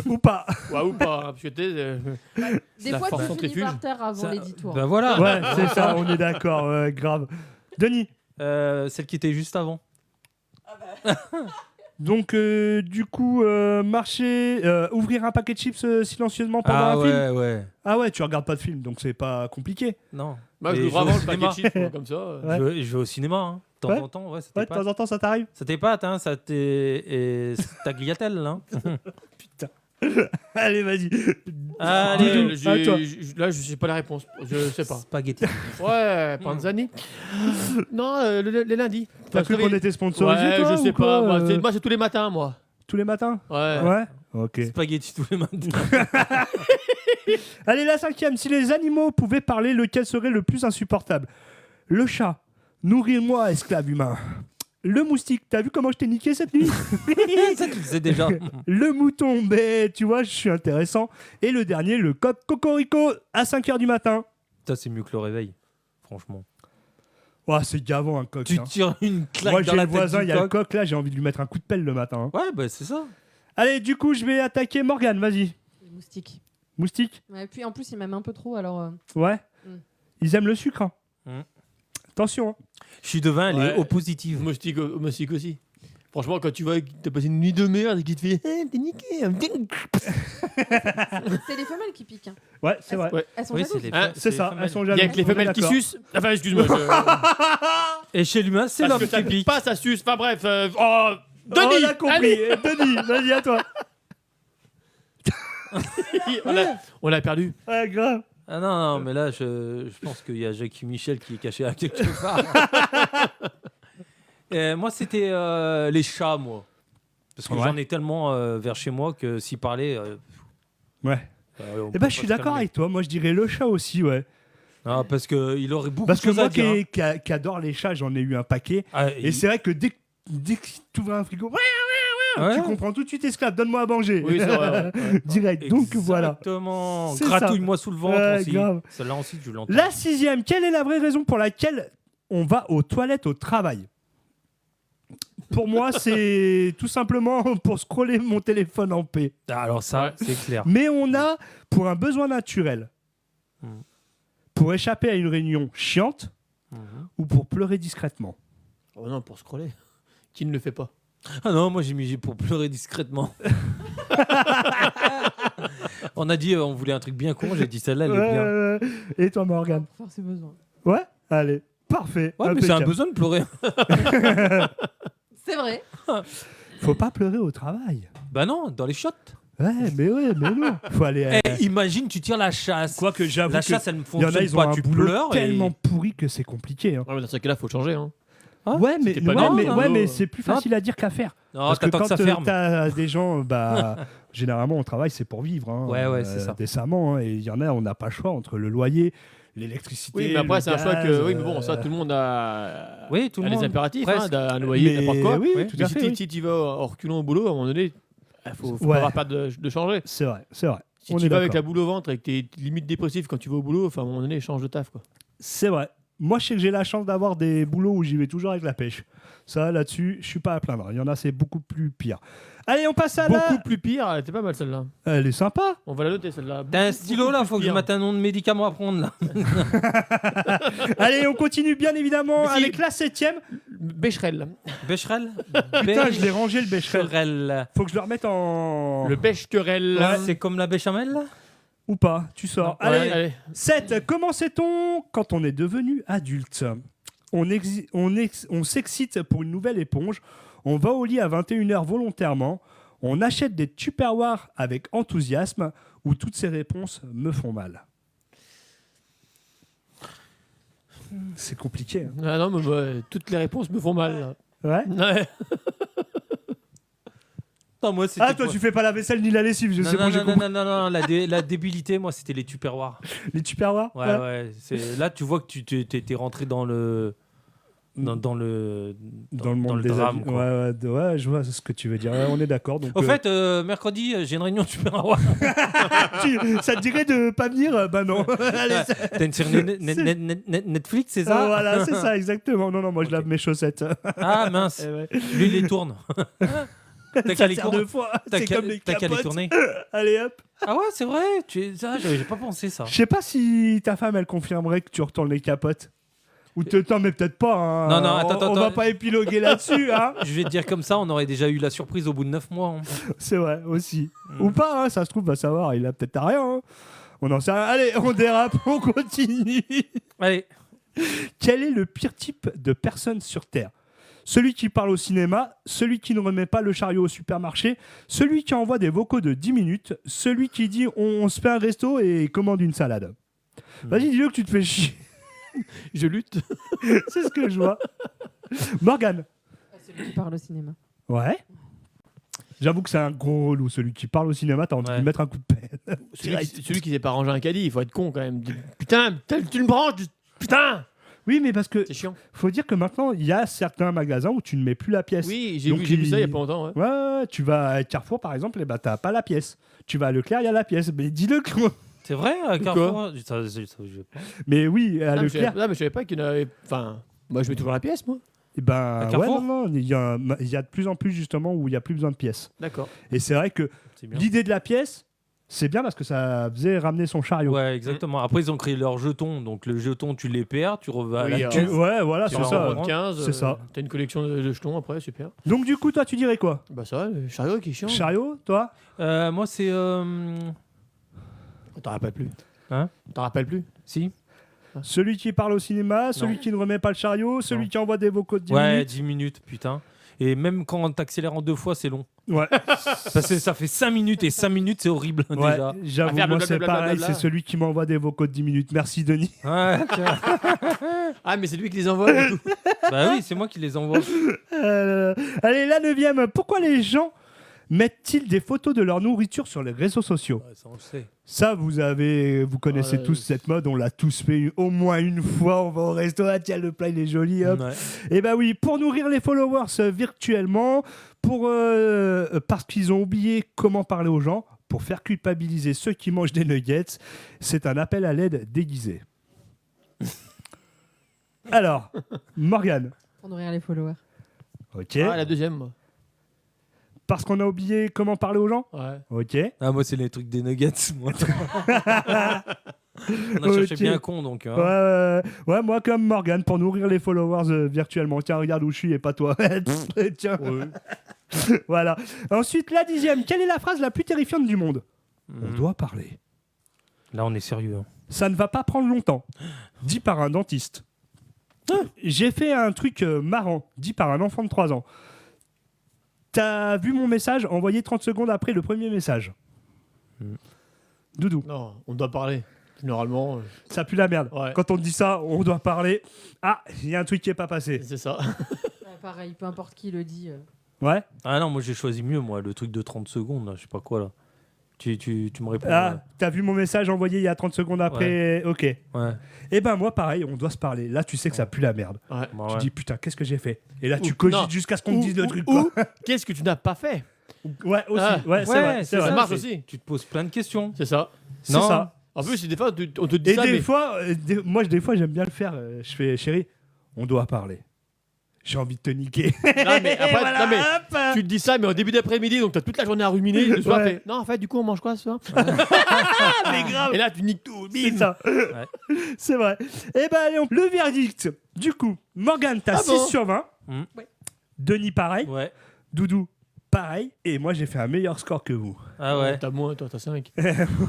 ou pas. Ouais, ou pas, hein, parce que t'es. Des La fois, force tu finis centrifuge. par terre avant Ça- les 10 tours. Ben voilà. Ouais, c'est ça, on est d'accord, grave. Denis, Celle qui était juste avant. donc du coup, marcher, ouvrir un paquet de chips silencieusement pendant Ah un film. ouais. Ah ouais, tu regardes pas de film, donc c'est pas compliqué. Non. Moi, je Et l'ouvre je vais avant au le paquet de cinéma. chips, moi, comme ça. Ouais. Je vais au cinéma, hein. De Ouais. temps en temps, ouais, ça Ouais, de t'épate. temps en temps, ça t'arrive. Ça t'épate, hein, ça t'est... et c'est ta gliatelle, hein. Allez, vas-y. Allez, Doudou, à toi. Là, je sais pas la réponse. Je sais pas. Spaghetti. Ouais, Panzani. Non, les lundis. T'as cru Parce que- qu'on était sponsorisé, Ouais, toi, je sais ou quoi, pas. Moi, c'est tous les matins, moi. Tous les matins. Ouais. Ouais. Ok. Spaghetti tous les matins. Allez, la cinquième. Si les animaux pouvaient parler, lequel serait le plus insupportable? Le chat. Nourris-moi, esclave humain. Le moustique. T'as vu comment je t'ai niqué cette nuit? Ça, tu le sais déjà. Le mouton. Ben, tu vois, je suis intéressant. Et le dernier, le coq cocorico à 5h du matin. Ça, c'est mieux que le réveil, franchement. Ouais, c'est gavant, un coq. Tu hein. tires une claque Moi, dans j'ai la le tête voisin, du il y a le coq. coq. Là, j'ai envie de lui mettre un coup de pelle le matin. hein. Ouais, bah c'est ça. Allez, du coup, je vais attaquer Morgane. Vas-y. Les moustiques. Moustique. Ouais, puis en plus, il m'aime un peu trop, alors. Ouais. Mm. Ils aiment le sucre. Hein. Attention. Hein. Je suis de vin, elle est Ouais. au positif. Moustique aussi. Franchement, quand tu vois que t'as passé une nuit de merde et qu'il te fait t'es niqué. C'est les femelles qui piquent. Hein. Ouais, c'est vrai. Ouais. Elles sont Oui, jalouses. c'est les Hein, C'est ça, femelles. elles sont Il y a jalouses. que les femelles qui D'accord. sucent. Enfin, excuse-moi. Et chez l'humain, c'est Parce l'homme que ça qui pique pique. pas, ça suce. Enfin bref. Denis, on a compris. allez. Denis, vas-y, à toi. on l'a perdu. Ouais, grave. Ah non, mais là, je pense qu'il y a Jackie Michel qui est caché à quelque part. Et moi, c'était les chats, moi. Parce que Ouais. j'en ai tellement vers chez moi que s'y parler. Ouais. Eh ben, je suis d'accord avec toi. Moi, je dirais le chat aussi, ouais. Ah, parce qu'il aurait beaucoup Parce de que choses moi à dire. hein. qui adore les chats, j'en ai eu un paquet. Ah, Et c'est vrai que dès que tu ouvres un frigo, Ouais. tu comprends tout de suite, esclave, donne-moi à manger. Oui, c'est vrai. Ouais. Direct. Donc voilà. Exactement. C'est Gratouille-moi sous le ventre Ouais, aussi. grave. Celle-là aussi, je l'entends. La 6e, quelle est la vraie raison pour laquelle on va aux toilettes au travail? Pour moi, c'est tout simplement pour scroller mon téléphone en paix. Ah, alors ça, Ouais. c'est clair. Mais on a pour un besoin naturel, Hmm. pour échapper à une réunion chiante Mhm. ou pour pleurer discrètement. Oh non, pour scroller. Qui ne le fait pas? Ah non, moi j'ai mis pour pleurer discrètement. On a dit on voulait un truc bien con, j'ai dit celle-là elle est bien. Et toi, Morgane? Pour faire ses besoins. Ouais. Allez, parfait. Ouais, mais c'est un Impeccable. besoin de pleurer. C'est vrai. Faut pas pleurer au travail. Bah non, dans les shots. Ouais, mais non. Faut aller. Imagine, tu tires la chasse. Quoique j'avoue La que chasse, elle ne il y en a, fonctionne ils ont pas. un Tu boulot pleures tellement et... pourri que c'est compliqué. Hein. Ouais, mais dans ce cas-là, faut changer. Hein. Ah, ouais, mais, c'était pas ouais, non, mais, non, ouais, non. mais c'est plus facile à dire qu'à faire. Non, Parce que t'attends quand que ça ferme. t'as des gens, bah, généralement, on travaille, c'est pour vivre. Hein, Ouais, c'est ça. Décemment. Hein, et il y en a, on n'a pas le choix entre le loyer, l'électricité. Oui, mais après, le c'est un choix gaz, que. Oui, mais bon, ça, tout le monde a. Oui, tout le a monde. les impératifs, Presque. hein, d'un loyer, Mais n'importe quoi. oui, Oui. tout Mais à fait. Oui. si tu vas en reculant au boulot, à un moment donné, il faut Ouais. pas avoir peur de changer. C'est vrai, c'est vrai. Si On tu est vas avec la d'accord. boule au ventre et que tu es limite dépressif quand tu vas au boulot, enfin, à un moment donné, change de taf. Quoi. C'est vrai. Moi, je sais que j'ai la chance d'avoir des boulots où j'y vais toujours avec la pêche. Ça, là-dessus, je suis pas à plaindre. Il y en a, c'est beaucoup plus pire. Allez, on passe à Beaucoup plus pire, elle était pas mal celle-là. Elle est sympa. On va la noter celle-là. T'as un Beaucoup, stylo beaucoup là, plus faut que je pire. mette un nom de médicament à prendre là. Allez, on continue bien évidemment Mais si- avec la 7e. Becherel. Becherel. Putain, je l'ai rangé le bécherel. Becherel. Faut que je le remette en. Le Becherel. C'est comme la béchamel. Ou pas, tu sors. Non, Allez, Allez. 7. Comment sait-on quand on est devenu adulte? On s'excite pour une nouvelle éponge. On va au lit à 21h volontairement. On achète des Tupperware avec enthousiasme. Ou toutes ces réponses me font mal. C'est compliqué. Hein. Ah non, mais toutes les réponses me font mal. Ouais. Ouais. Non, moi c'était. Ah, toi, tu fais pas la vaisselle ni la lessive. Je Non, sais pas, non, j'ai non, compris. non, la débilité, moi c'était les tupperwares. Les Tupperware. Ouais. Là, tu vois que tu t'es rentré dans le. Dans le Dans le drame. adultes. Quoi. Ouais, je vois ce que tu veux dire. Ouais, on est d'accord. Donc, Au fait, mercredi, j'ai une réunion de tupperware. ça te dirait de pas venir? Bah non. Allez, ça- T'as une série Netflix, c'est Ah, ça? voilà, c'est ça, exactement. Non, moi je lave mes chaussettes. Ah mince, Eh ouais. lui il les tourne. T'as Ça qu'à les sert deux tourner. fois. T'as C'est qu'à comme les t'as qu'à les capotes. tourner. Allez hop. Ah ouais, c'est vrai. Ça, j'ai pas pensé ça. Je sais pas si ta femme elle confirmerait que tu retournes les capotes. Ou non, mais peut-être pas. Hein. Non, attends, On va attends. pas épiloguer là-dessus. Hein. Je vais te dire comme ça, on aurait déjà eu la surprise au bout de 9 mois. hein. C'est vrai aussi. Ou pas, hein, ça se trouve, va savoir. Il a peut-être à rien. Hein. On en sait rien. Allez, on dérape, on continue. Allez. Quel est le pire type de personne sur Terre? Celui qui parle au cinéma, celui qui ne remet pas le chariot au supermarché, celui qui envoie des vocaux de 10 minutes, celui qui dit on se fait un resto et commande une salade. Vas-y, dis-le que tu te fais chier. Je lutte. C'est ce que je vois. Morgane. Celui qui parle au cinéma. Ouais. J'avoue que c'est un gros relou, celui qui parle au cinéma, t'as envie de lui mettre un coup de peine. Celui qui sait pas ranger un caddie, il faut être con quand même. Putain, tu le branches, putain. Oui, mais parce que C'est chiant. faut dire que maintenant, il y a certains magasins où tu ne mets plus la pièce. Oui, j'ai Donc, vu ça il y a pas longtemps. Ouais. Ouais, tu vas à Carrefour par exemple, et bah t'as pas la pièce. Tu vas à Leclerc, il y a la pièce. Mais dis-le. C'est vrai, à Pourquoi Carrefour je sais pas. Mais oui, à Ah, mais je Leclerc. savais- mais je savais pas qu'il y en avait. Enfin, moi je mets toujours la pièce, moi. Et ben À ouais, Carrefour non, il y a de plus en plus justement où il y a plus besoin de pièces. D'accord. Et c'est vrai que C'est bien. l'idée de la pièce, C'est bien parce que ça faisait ramener son chariot. Ouais, exactement. Après, ils ont créé leur jeton. Donc, le jeton, tu les perds, tu revas à Oui, la hein. caisse. Ouais, voilà, Tu c'est vas ça. en mode 15, C'est ça. T'as une collection de jetons après, super. Donc du coup, toi, tu dirais quoi? Bah ça, le chariot qui est chiant. Chariot, toi? Moi, c'est. T'en rappelles plus. Hein? T'en rappelles plus. Si. Celui qui parle au cinéma, celui qui ne remet pas le chariot, celui Non. qui envoie des vocaux de 10 Ouais, minutes. 10 minutes, putain. Et même quand t'accélères en 2 fois, c'est long. Ouais, Parce que ça fait 5 minutes et 5 minutes, c'est horrible ouais, déjà. j'avoue, À faire moi blablabla, c'est pareil, blablabla. c'est celui qui m'envoie des vocaux de 10 minutes. Merci Denis. Ouais, tiens. Ah, mais c'est lui qui les envoie. Du coup. Bah oui, c'est moi qui les envoie. Allez, la 9e. Pourquoi les gens mettent-ils des photos de leur nourriture sur les réseaux sociaux? Ouais, ça, on le sait. Ça, vous connaissez tous cette mode, on l'a tous fait au moins une fois. On va au resto, ah, tiens, le plat il est joli. Hop. Ouais. Et bah oui, pour nourrir les followers virtuellement, parce qu'ils ont oublié comment parler aux gens, pour faire culpabiliser ceux qui mangent des nuggets, c'est un appel à l'aide déguisé. Alors, Morgane. Pour nourrir les followers. Ok. Ah, la deuxième, moi. Parce qu'on a oublié comment parler aux gens. Ouais. Ok. Ah, moi, c'est les trucs des nuggets. Moi. On a cherché Ok. bien con, donc. hein. Ouais, moi comme Morgane, pour nourrir les followers virtuellement. Tiens, regarde où je suis et pas toi. Tiens. Voilà. Ensuite, la 10e. Quelle est la phrase la plus terrifiante du monde? On doit parler. Là, on est sérieux. hein. Ça ne va pas prendre longtemps. Dit par un dentiste. J'ai fait un truc marrant. Dit par un enfant de 3 ans. T'as vu mon message? Envoyé 30 secondes après le premier message. Doudou. Non, on doit parler. Généralement, Ça pue la merde. Ouais. Quand on te dit ça, on doit parler. Ah, il y a un truc qui est pas passé. c'est ça. Ouais, pareil, peu importe qui le dit. Ouais. Ah non, moi, j'ai choisi mieux, moi, le truc de 30 secondes, là, je sais pas quoi, là. Tu me réponds. Ah, t'as vu mon message envoyé il y a 30 secondes après. Ok. Ouais. Et ben moi, pareil, on doit se parler. Là, tu sais que ça pue la merde. Ouais. Bah, Tu ouais. dis putain, qu'est-ce que j'ai fait? Et là, tu Ou- cogites non. jusqu'à ce qu'on te dise le Ou- truc. ou- Quoi. Qu'est-ce que tu n'as pas fait? Ouais, aussi. Ah. Ouais, c'est vrai. C'est c'est vrai. Ça marche c'est- aussi. Tu te poses plein de questions. C'est ça. C'est Non. ça. En plus, des fois, on te dit Et ça, des mais fois, des fois, j'aime bien le faire. Je fais, chérie, on doit parler. J'ai envie de te niquer. Non, mais après, Voilà, non, mais hop. tu te dis ça, mais au début d'après-midi, donc t'as toute la journée à ruminer. Le soir, Ouais. t'es, non, en fait, du coup, on mange quoi ce soir? Mais grave. Et là, tu niques tout. C'est Bim. ça. C'est vrai. Et ben allez, le verdict. Du coup, Morgane, t'as Ah 6 bon sur 20. Ouais. Denis, pareil. Ouais. Doudou, pareil. Et moi, j'ai fait un meilleur score que vous. Ah ouais. T'as moins, toi, t'as 5.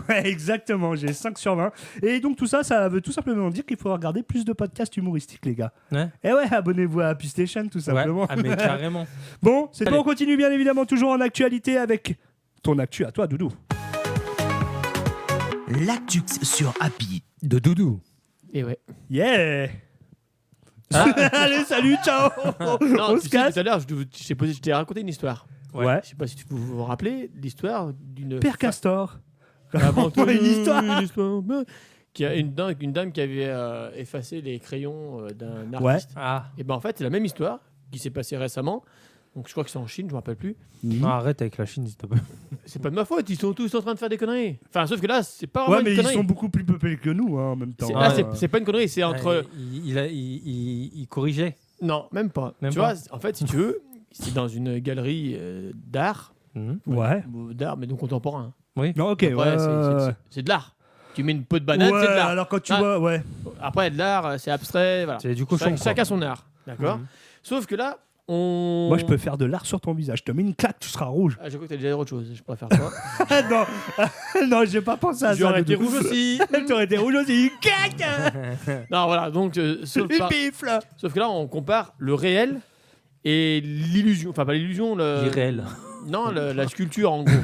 Ouais, exactement. J'ai 5 sur 20. Et donc, tout ça, ça veut tout simplement dire qu'il faut regarder plus de podcasts humoristiques, les gars. Ouais. Et ouais, abonnez-vous à Happy Station, tout simplement. Ouais. Ah, mais carrément. Bon, c'est Allez. bon, on continue bien évidemment toujours en actualité avec ton actu à toi, Doudou. L'actu sur Happy. De Doudou. Et ouais. Yeah. Allez, salut, ciao. Non, On tu se sais, casse. tout à l'heure, je t'ai raconté une histoire. Ouais. Je sais pas si tu vous vous rappelez l'histoire d'une. Père Castor. Avant tout, Une histoire. Qui a une dame qui avait effacé les crayons d'un Ouais. artiste. Ah. Et ben en fait, c'est la même histoire qui s'est passée récemment. Donc je crois que c'est en Chine, je me rappelle plus. Non, arrête avec la Chine, s'il te plaît. C'est pas de ma faute, ils sont tous en train de faire des conneries. Enfin, sauf que là, c'est pas Ouais, vraiment mais une ils connerie. sont beaucoup plus peuplés que nous hein, en même temps. Là, hein. c'est pas une connerie, c'est entre. Il corrigeait. Non, même pas. Même tu pas. vois, en fait, si tu veux, c'est dans une galerie d'art. Ouais. D'art, mais donc contemporain. Non, ok. Après, Ouais, c'est de l'art. Tu mets une peau de banane, ouais, c'est de l'art. alors quand tu Ah. vois, ouais. Après, de l'art, c'est abstrait. Voilà. C'est du cochon. Chacun son art. D'accord. Sauf que là, on. Moi, je peux faire de l'art sur ton visage. Je te mets une claque, tu seras rouge. Ah, je crois que t'as déjà autre chose. Je préfère pas. Ah, non, non, j'ai pas pensé à ça. J'aurais été Doudou. rouge aussi. T'aurais été rouge aussi. Une claque. Non, voilà. Donc, sauf Une bifle. que là, on compare le réel et l'illusion. Enfin, pas l'illusion. Irréel. Non, la sculpture, en gros.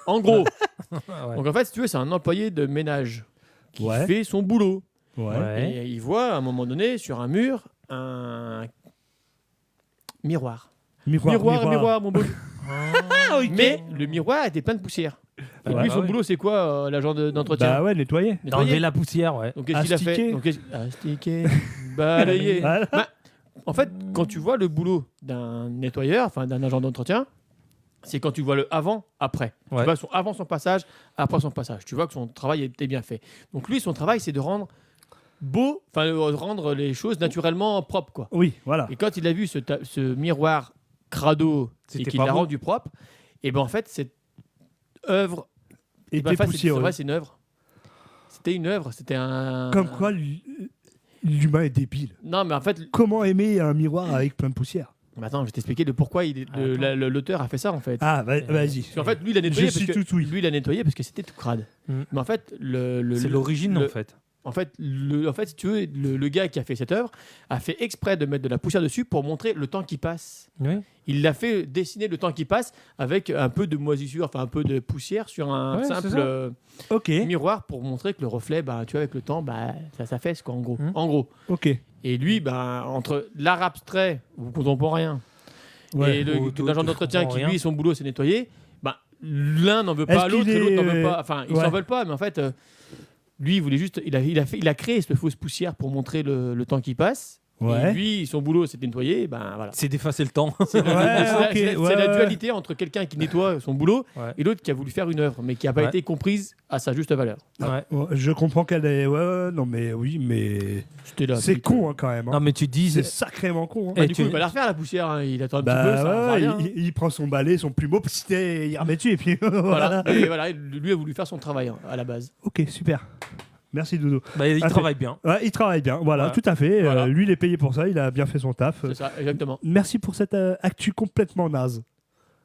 En gros. Ouais. Donc, en fait, si tu veux, c'est un employé de ménage qui Ouais. fait son boulot. Ouais. Et il voit à un moment donné sur un mur un miroir. Miroir, mon beau. Ah, ok. Mais le miroir était plein de poussière. Donc, Ouais. lui, son Ah ouais. boulot, c'est quoi, l'agent d'entretien? Bah ouais, nettoyer. Nettoyer. D'enlever la poussière, ouais. Donc, qu'est-ce qu'il a fait? Astiquer. Donc, astiquer, balayer. Voilà. Bah, en fait, quand tu vois le boulot d'un nettoyeur, enfin d'un agent d'entretien, c'est quand tu vois le avant, après. Ouais. Tu vois avant son passage, après son passage. Tu vois que son travail était bien fait. Donc lui, son travail, c'est de rendre beau, enfin de rendre les choses naturellement propres, quoi. Oui, voilà. Et quand il a vu ce miroir crado et C'était qu'il pas l'a beau. rendu propre, et ben en fait cette œuvre était c'est poussiéreux. vrai, c'est une œuvre. C'était une œuvre, c'était un. Comme quoi, l'humain est débile. Non, mais en fait. Comment aimer un miroir avec plein de poussière? Mais attends, je vais t'expliquer le pourquoi l'auteur a fait ça en fait. Ah, vas-y. Parce qu'en fait, lui, il a nettoyé Je suis parce que tout oui. lui, il a nettoyé parce que c'était tout crade. Mais en fait, C'est l'origine en fait. En fait, si tu veux, le gars qui a fait cette œuvre a fait exprès de mettre de la poussière dessus pour montrer le temps qui passe. Oui. Il l'a fait dessiner le temps qui passe avec un peu de moisissure, enfin un peu de poussière sur un Ouais, c'est simple ça. Ok. miroir pour montrer que le reflet, bah, tu vois, avec le temps, bah, ça s'affaisse quoi, en gros. En gros. Ok. Et lui, bah, entre l'art abstrait ou contemporain Ouais. et l'agent d'entretien qui, rien. lui, son boulot, c'est nettoyer, bah, l'un n'en veut Est-ce pas à l'autre qu'il et l'autre n'en est- veut pas. Enfin, ils Ouais. s'en veulent pas, mais en fait, lui, il voulait juste. Il a créé cette fausse poussière pour montrer le temps qui passe. Ouais. Et lui, son boulot, c'est de nettoyer. Ben voilà. C'est d'effacer le temps. C'est la, ok, c'est la- ouais, c'est la ouais. dualité entre quelqu'un qui nettoie son boulot Ouais. et l'autre qui a voulu faire une œuvre, mais qui n'a pas Ouais. été comprise à sa juste valeur. Ouais. Ouais, je comprends qu'elle est. Ouais, non, mais oui, mais. C'était là. C'est con hein, quand même. hein. Non, mais tu dis. C'est sacrément con. hein. Et Du tu- coup, il va la refaire la poussière. Hein. Il attend un petit Bah peu. Ça va ouais, rien, hein. il prend son balai, son plumeau, il remet dessus et puis Voilà. voilà. Et voilà, lui a voulu faire son travail hein, à la base. Ok, super. Merci Doudou. Bah, il Ah, travaille bien. Ouais, il travaille bien, voilà, Voilà. tout à fait. Voilà. Lui, il est payé pour ça, il a bien fait son taf. C'est ça, exactement. Merci pour cette actu complètement naze.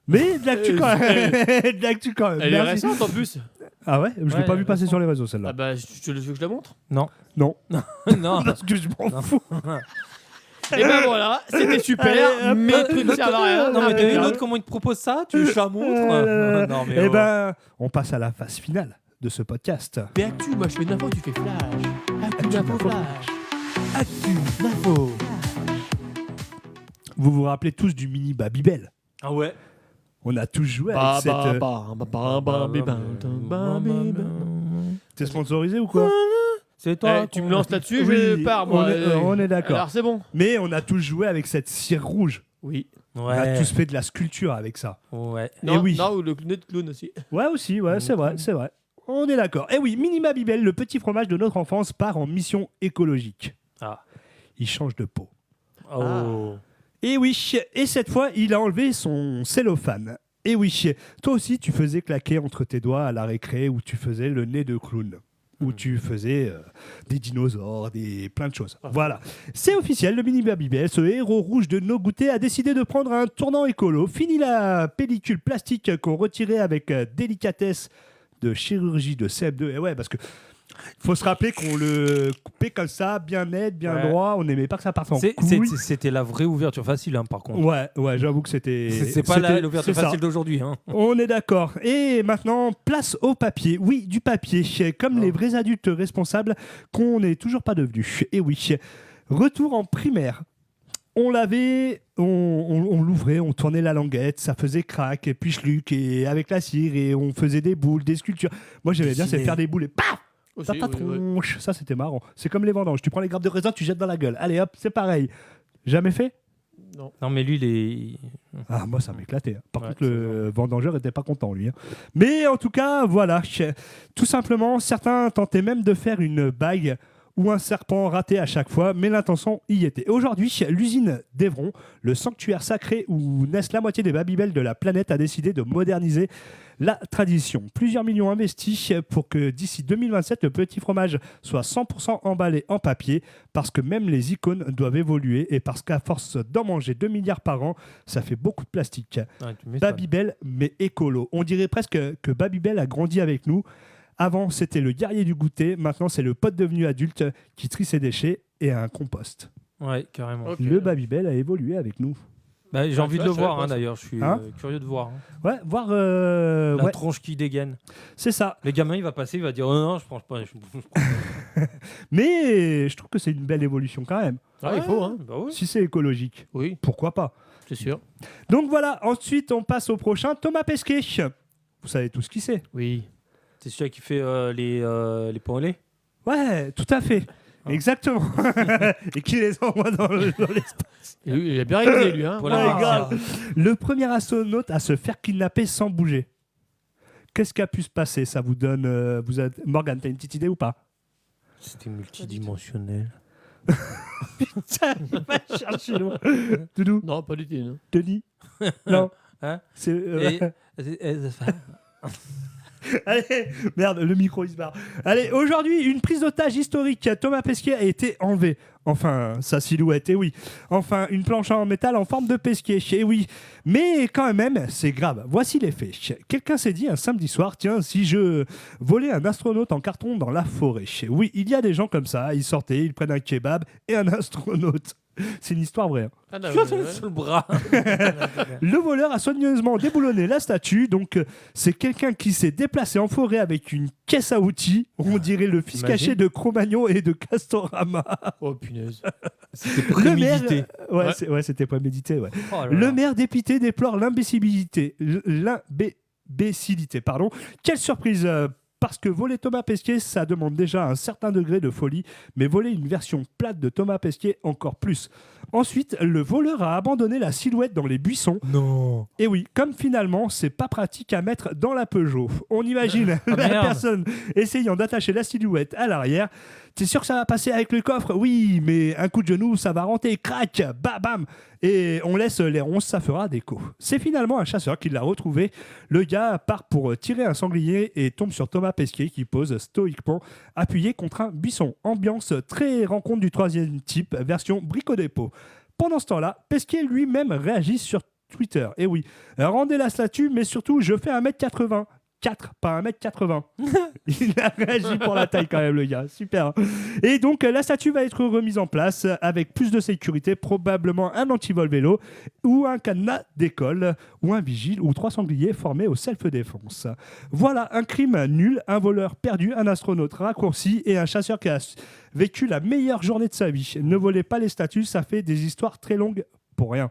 Mais de l'actu quand même. De l'actu quand même. Elle est Merci. récente en plus. Ah ouais, je l'ai Ouais, pas vu passer récente. sur les réseaux celle-là. Ah bah, tu veux que je la montre Non. Non, non. parce que je m'en fous. Et ben voilà, c'était super. Allez, hop, Mes hop, trucs ne servent à rien. Non, mais t'as vu Ah, l'autre comment il te propose ça? Tu veux que je la montre? Non, mais. Eh oh. ben, on passe à la phase finale de ce podcast. Mais actu, moi je fais d'info, tu fais flash. Actu, d'info, flash. Actu, d'info. Vous vous rappelez tous du mini Babybel? Ah ouais. On a tous joué avec cette. T'es sponsorisé ou quoi? C'est toi. Tu me lances là-dessus, Oui, je pars moi. on est d'accord. Alors c'est bon. Mais on a tous joué avec cette cire rouge. Oui. On a Ouais. tous fait de la sculpture avec ça. Ouais. Non, oui. non, ou le nez de clown aussi. Ouais, aussi, ouais, c'est vrai, c'est vrai. On est d'accord. Et oui, Mini Babybel, le petit fromage de notre enfance, part en mission écologique. Ah. Il change de peau. Oh. Et oui, et cette fois, il a enlevé son cellophane. Et oui, toi aussi, tu faisais claquer entre tes doigts à la récré où tu faisais le nez de clown. Où tu faisais des dinosaures, plein de choses. Voilà. C'est officiel, le Mini Babybel, ce héros rouge de nos goûters, a décidé de prendre un tournant écolo. Fini la pellicule plastique qu'on retirait avec délicatesse de chirurgie de CM2. Et ouais, parce que faut se rappeler qu'on le coupait comme ça, bien net, bien Ouais. droit. On n'aimait pas que ça parte en couille. C'était la vraie ouverture facile, hein, par contre. Ouais, j'avoue que c'était. C'est pas l'ouverture c'est ça. facile d'aujourd'hui. Hein. On est d'accord. Et maintenant, place au papier. Oui, du papier. Comme les vrais adultes responsables qu'on n'est toujours pas devenus. Et oui, retour en primaire. On l'avait, on l'ouvrait, on tournait la languette, ça faisait crack, et puis schluck, et avec la cire, et on faisait des boules, des sculptures. Moi, j'aimais bien, c'est faire des boules et paf! Aussi, Dans ta oui, oui. tronche. Ça, c'était marrant. C'est comme les vendanges. Tu prends les grappes de raisin, tu jettes dans la gueule. Allez hop, c'est pareil. Jamais fait? Non, mais lui, il est. Ah, moi, ça m'éclatait. hein. Par Ouais, contre, le vendangeur était pas content, lui. hein. Mais en tout cas, voilà. Tout simplement, certains tentaient même de faire une bague ou un serpent raté à chaque fois, mais l'intention y était. Aujourd'hui, l'usine d'Evron, le sanctuaire sacré où naissent la moitié des Babybel de la planète, a décidé de moderniser la tradition. Plusieurs millions investis pour que d'ici 2027, le petit fromage soit 100% emballé en papier, parce que même les icônes doivent évoluer et parce qu'à force d'en manger 2 milliards par an, ça fait beaucoup de plastique. Ouais, tu m'étonnes. Babybel, mais écolo. On dirait presque que Babybel a grandi avec nous. Avant, c'était le guerrier du goûter. Maintenant, c'est le pote devenu adulte qui trie ses déchets et a un compost. Ouais, carrément. Ok. Le Babybel a évolué avec nous. Bah, j'ai envie de tu le vois, je voir, savais hein, pas d'ailleurs. Je suis Hein curieux de voir. hein. Ouais, voir. La Ouais, tronche qui dégaine. c'est ça. Le gamin, il va passer, il va dire oh, non, je prends pas. Je prends- Mais je trouve que c'est une belle évolution quand même. Ah, il faut, hein. Bah oui. Si c'est écologique, Oui, pourquoi pas. c'est sûr. Donc voilà, ensuite on passe au prochain, Thomas Pesquet. Vous savez tous qui c'est. Oui. C'est celui qui fait les pains au lait. Ouais, tout à fait. Ah. Exactement. Et qui les envoie dans l'espace. Et lui, il a bien révisé, lui. Hein. Pour Ouais, la grave. pizza. Le premier astronaute à se faire kidnapper sans bouger. Qu'est-ce qui a pu se passer? Ça vous donne... Morgane, t'as une petite idée ou pas? C'était multidimensionnel. Tiens, va chercher loin. Doudou, Non, pas du tout. Non. Denis. Non. Hein C'est... Et- Allez, merde, le micro il se barre. Allez, aujourd'hui, une prise d'otage historique. Thomas Pesquet a été enlevé. Enfin, sa silhouette, et oui. Enfin, une planche en métal en forme de Pesquet, et oui. Mais quand même, c'est grave. Voici les faits. Quelqu'un s'est dit un samedi soir, tiens, si je volais un astronaute en carton dans la forêt. Oui, il y a des gens comme ça, ils sortaient, ils prennent un kebab et un astronaute. C'est une histoire vraie. Ah, non, Sur le bras. Le voleur a soigneusement déboulonné la statue. Donc, c'est quelqu'un qui s'est déplacé en forêt avec une caisse à outils. On dirait le fils Imagine. caché de Cro-Magnon et de Castorama. Oh punaise. C'était Le maire, prémédité. c'était prémédité. Ouais. Oh là Le là. maire dépité déplore l'imbécilité. Pardon. Quelle surprise parce que voler Thomas Pesquet, ça demande déjà un certain degré de folie, mais voler une version plate de Thomas Pesquet, encore plus. Ensuite, le voleur a abandonné la silhouette dans les buissons. Non. Et oui, comme finalement, c'est pas pratique à mettre dans la Peugeot. On imagine la merde. personne essayant d'attacher la silhouette à l'arrière. T'es sûr que ça va passer avec le coffre? Oui, mais un coup de genou, ça va rentrer, crac, bam, bam. Et on laisse les ronces, ça fera déco. C'est finalement un chasseur qui l'a retrouvé. Le gars part pour tirer un sanglier et tombe sur Thomas Pesquet qui pose stoïquement, appuyé contre un buisson. Ambiance très rencontre du troisième type, version brico-dépôt. Pendant ce temps-là, Pesquet lui-même réagit sur Twitter. Et oui, rendez la statue, mais surtout, je fais 1m80. 4, pas 1m80. Il a réagi pour la taille quand même, le gars. Super. Et donc, la statue va être remise en place avec plus de sécurité, probablement un antivol vélo ou un cadenas d'école ou un vigile ou 3 sangliers formés au self-défense. Voilà, un crime nul, un voleur perdu, un astronaute raccourci et un chasseur qui a vécu la meilleure journée de sa vie. Ne volez pas les statues, ça fait des histoires très longues pour rien.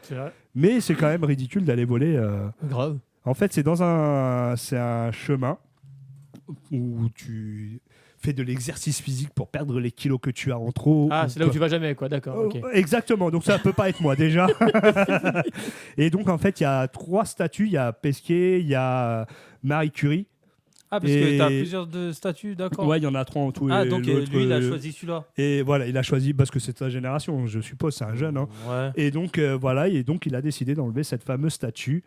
C'est vrai. Mais c'est quand même ridicule d'aller voler... Grave. En fait, c'est un chemin où tu fais de l'exercice physique pour perdre les kilos que tu as en trop. Ah, c'est là où tu vas jamais, quoi. D'accord. Ok. Exactement, donc ça peut pas être moi déjà. Et donc en fait, il y a 3 statues, il y a Pesquet, il y a Marie Curie. Ah, parce Et- que t'as plusieurs de statuts, d'accord. Ouais, il y en a 3 en tout. Ah, et donc l'autre, lui, il a choisi celui-là. Et voilà, il a choisi parce que c'est sa génération, je suppose, c'est un jeune. Hein. Ouais. Et donc voilà, et donc il a décidé d'enlever cette fameuse statue.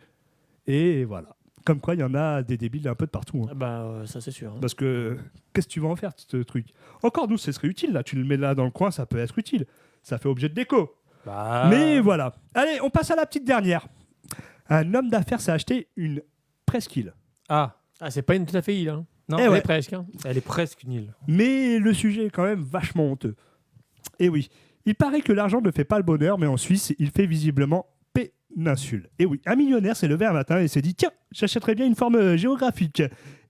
Et voilà. Comme quoi, il y en a des débiles un peu de partout. Hein. Ah bah, ça c'est sûr. Hein. Parce que qu'est-ce que tu vas en faire, ce truc? Encore nous, ce serait utile. Là, tu le mets là dans le coin, ça peut être utile. Ça fait objet de déco. Bah... Mais voilà. Allez, on passe à la petite dernière. Un homme d'affaires s'est acheté une presqu'île. Ah, Ah, c'est pas une tout à fait île. Hein. non, Eh Elle ouais. est presque. Hein. elle est presque une île. Mais le sujet est quand même vachement honteux. Et oui, il paraît que l'argent ne fait pas le bonheur, mais en Suisse, il fait visiblement péninsule. Et oui, un millionnaire s'est levé un matin et s'est dit, tiens, j'achèterais bien une forme géographique.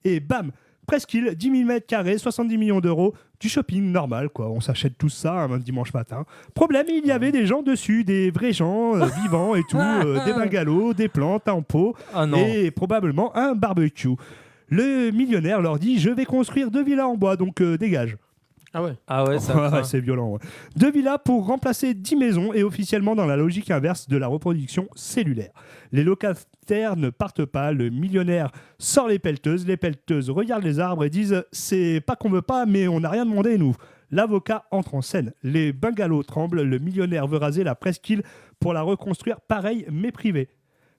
Et bam, presqu'île, 10 000 mètres carrés, 70 millions d'euros, du shopping normal, quoi. On s'achète tout ça un dimanche matin. Problème, il y avait des gens dessus, des vrais gens vivants et tout, des bungalows, des plantes, un pot Ah non. et probablement un barbecue. Le millionnaire leur dit, je vais construire 2 villas en bois, donc dégage. Ah ouais. Ah ouais, ça craint. C'est violent. Ouais. 2 villas pour remplacer 10 maisons et officiellement dans la logique inverse de la reproduction cellulaire. Les locataires ne partent pas, le millionnaire sort les pelleteuses regardent les arbres et disent « c'est pas qu'on veut pas, mais on n'a rien demandé nous ». L'avocat entre en scène. Les bungalows tremblent, le millionnaire veut raser la presqu'île pour la reconstruire pareil mais privée.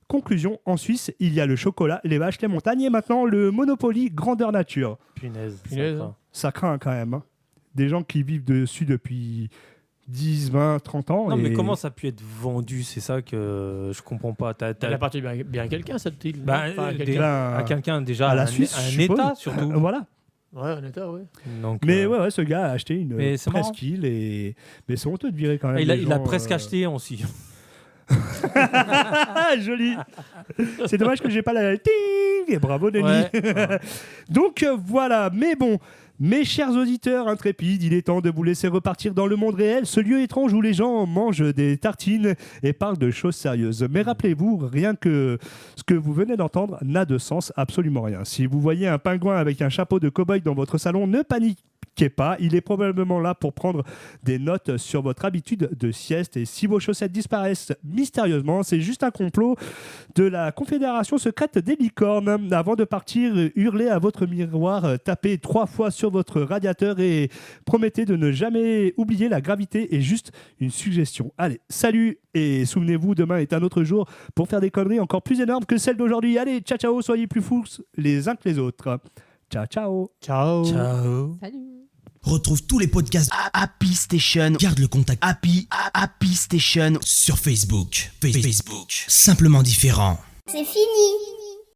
Conclusion, en Suisse, il y a le chocolat, les vaches, les montagnes et maintenant le Monopoly grandeur nature. Punaise. Punaise. ça craint. Ça craint quand même. Hein. Des gens qui vivent dessus depuis 10, 20, 30 ans. Non, mais et- comment ça a pu être vendu? C'est ça que je comprends pas. Elle appartient bien à quelqu'un, cette île. Bah, Enfin, à des- quelqu'un. à quelqu'un déjà, à la un- Suisse, un je suppose. État surtout. Voilà. Ouais, un état, ouais. Donc, Mais ouais, ce gars a acheté une Mais c'est marrant. presqu'île et mais c'est honteux de virer quand même. il a, les il a gens, presque acheté aussi. Joli. C'est dommage que j'ai pas la ting et bravo Denis. Ouais. Donc voilà, mais bon, mes chers auditeurs intrépides, il est temps de vous laisser repartir dans le monde réel, ce lieu étrange où les gens mangent des tartines et parlent de choses sérieuses. Mais rappelez-vous, rien que ce que vous venez d'entendre n'a de sens absolument rien. Si vous voyez un pingouin avec un chapeau de cow-boy dans votre salon, ne paniquez paniquez pas, il est probablement là pour prendre des notes sur votre habitude de sieste. Et si vos chaussettes disparaissent mystérieusement, c'est juste un complot de la Confédération secrète des licornes. Avant de partir, hurlez à votre miroir, tapez 3 fois sur votre radiateur et promettez de ne jamais oublier la gravité est juste une suggestion. Allez, salut et souvenez-vous, demain est un autre jour pour faire des conneries encore plus énormes que celles d'aujourd'hui. Allez, ciao ciao, soyez plus fous les uns que les autres. Ciao ciao. Ciao. Salut. Retrouve tous les podcasts Happy Station. Garde le contact Happy Station sur Facebook. Facebook. Simplement différent. C'est fini.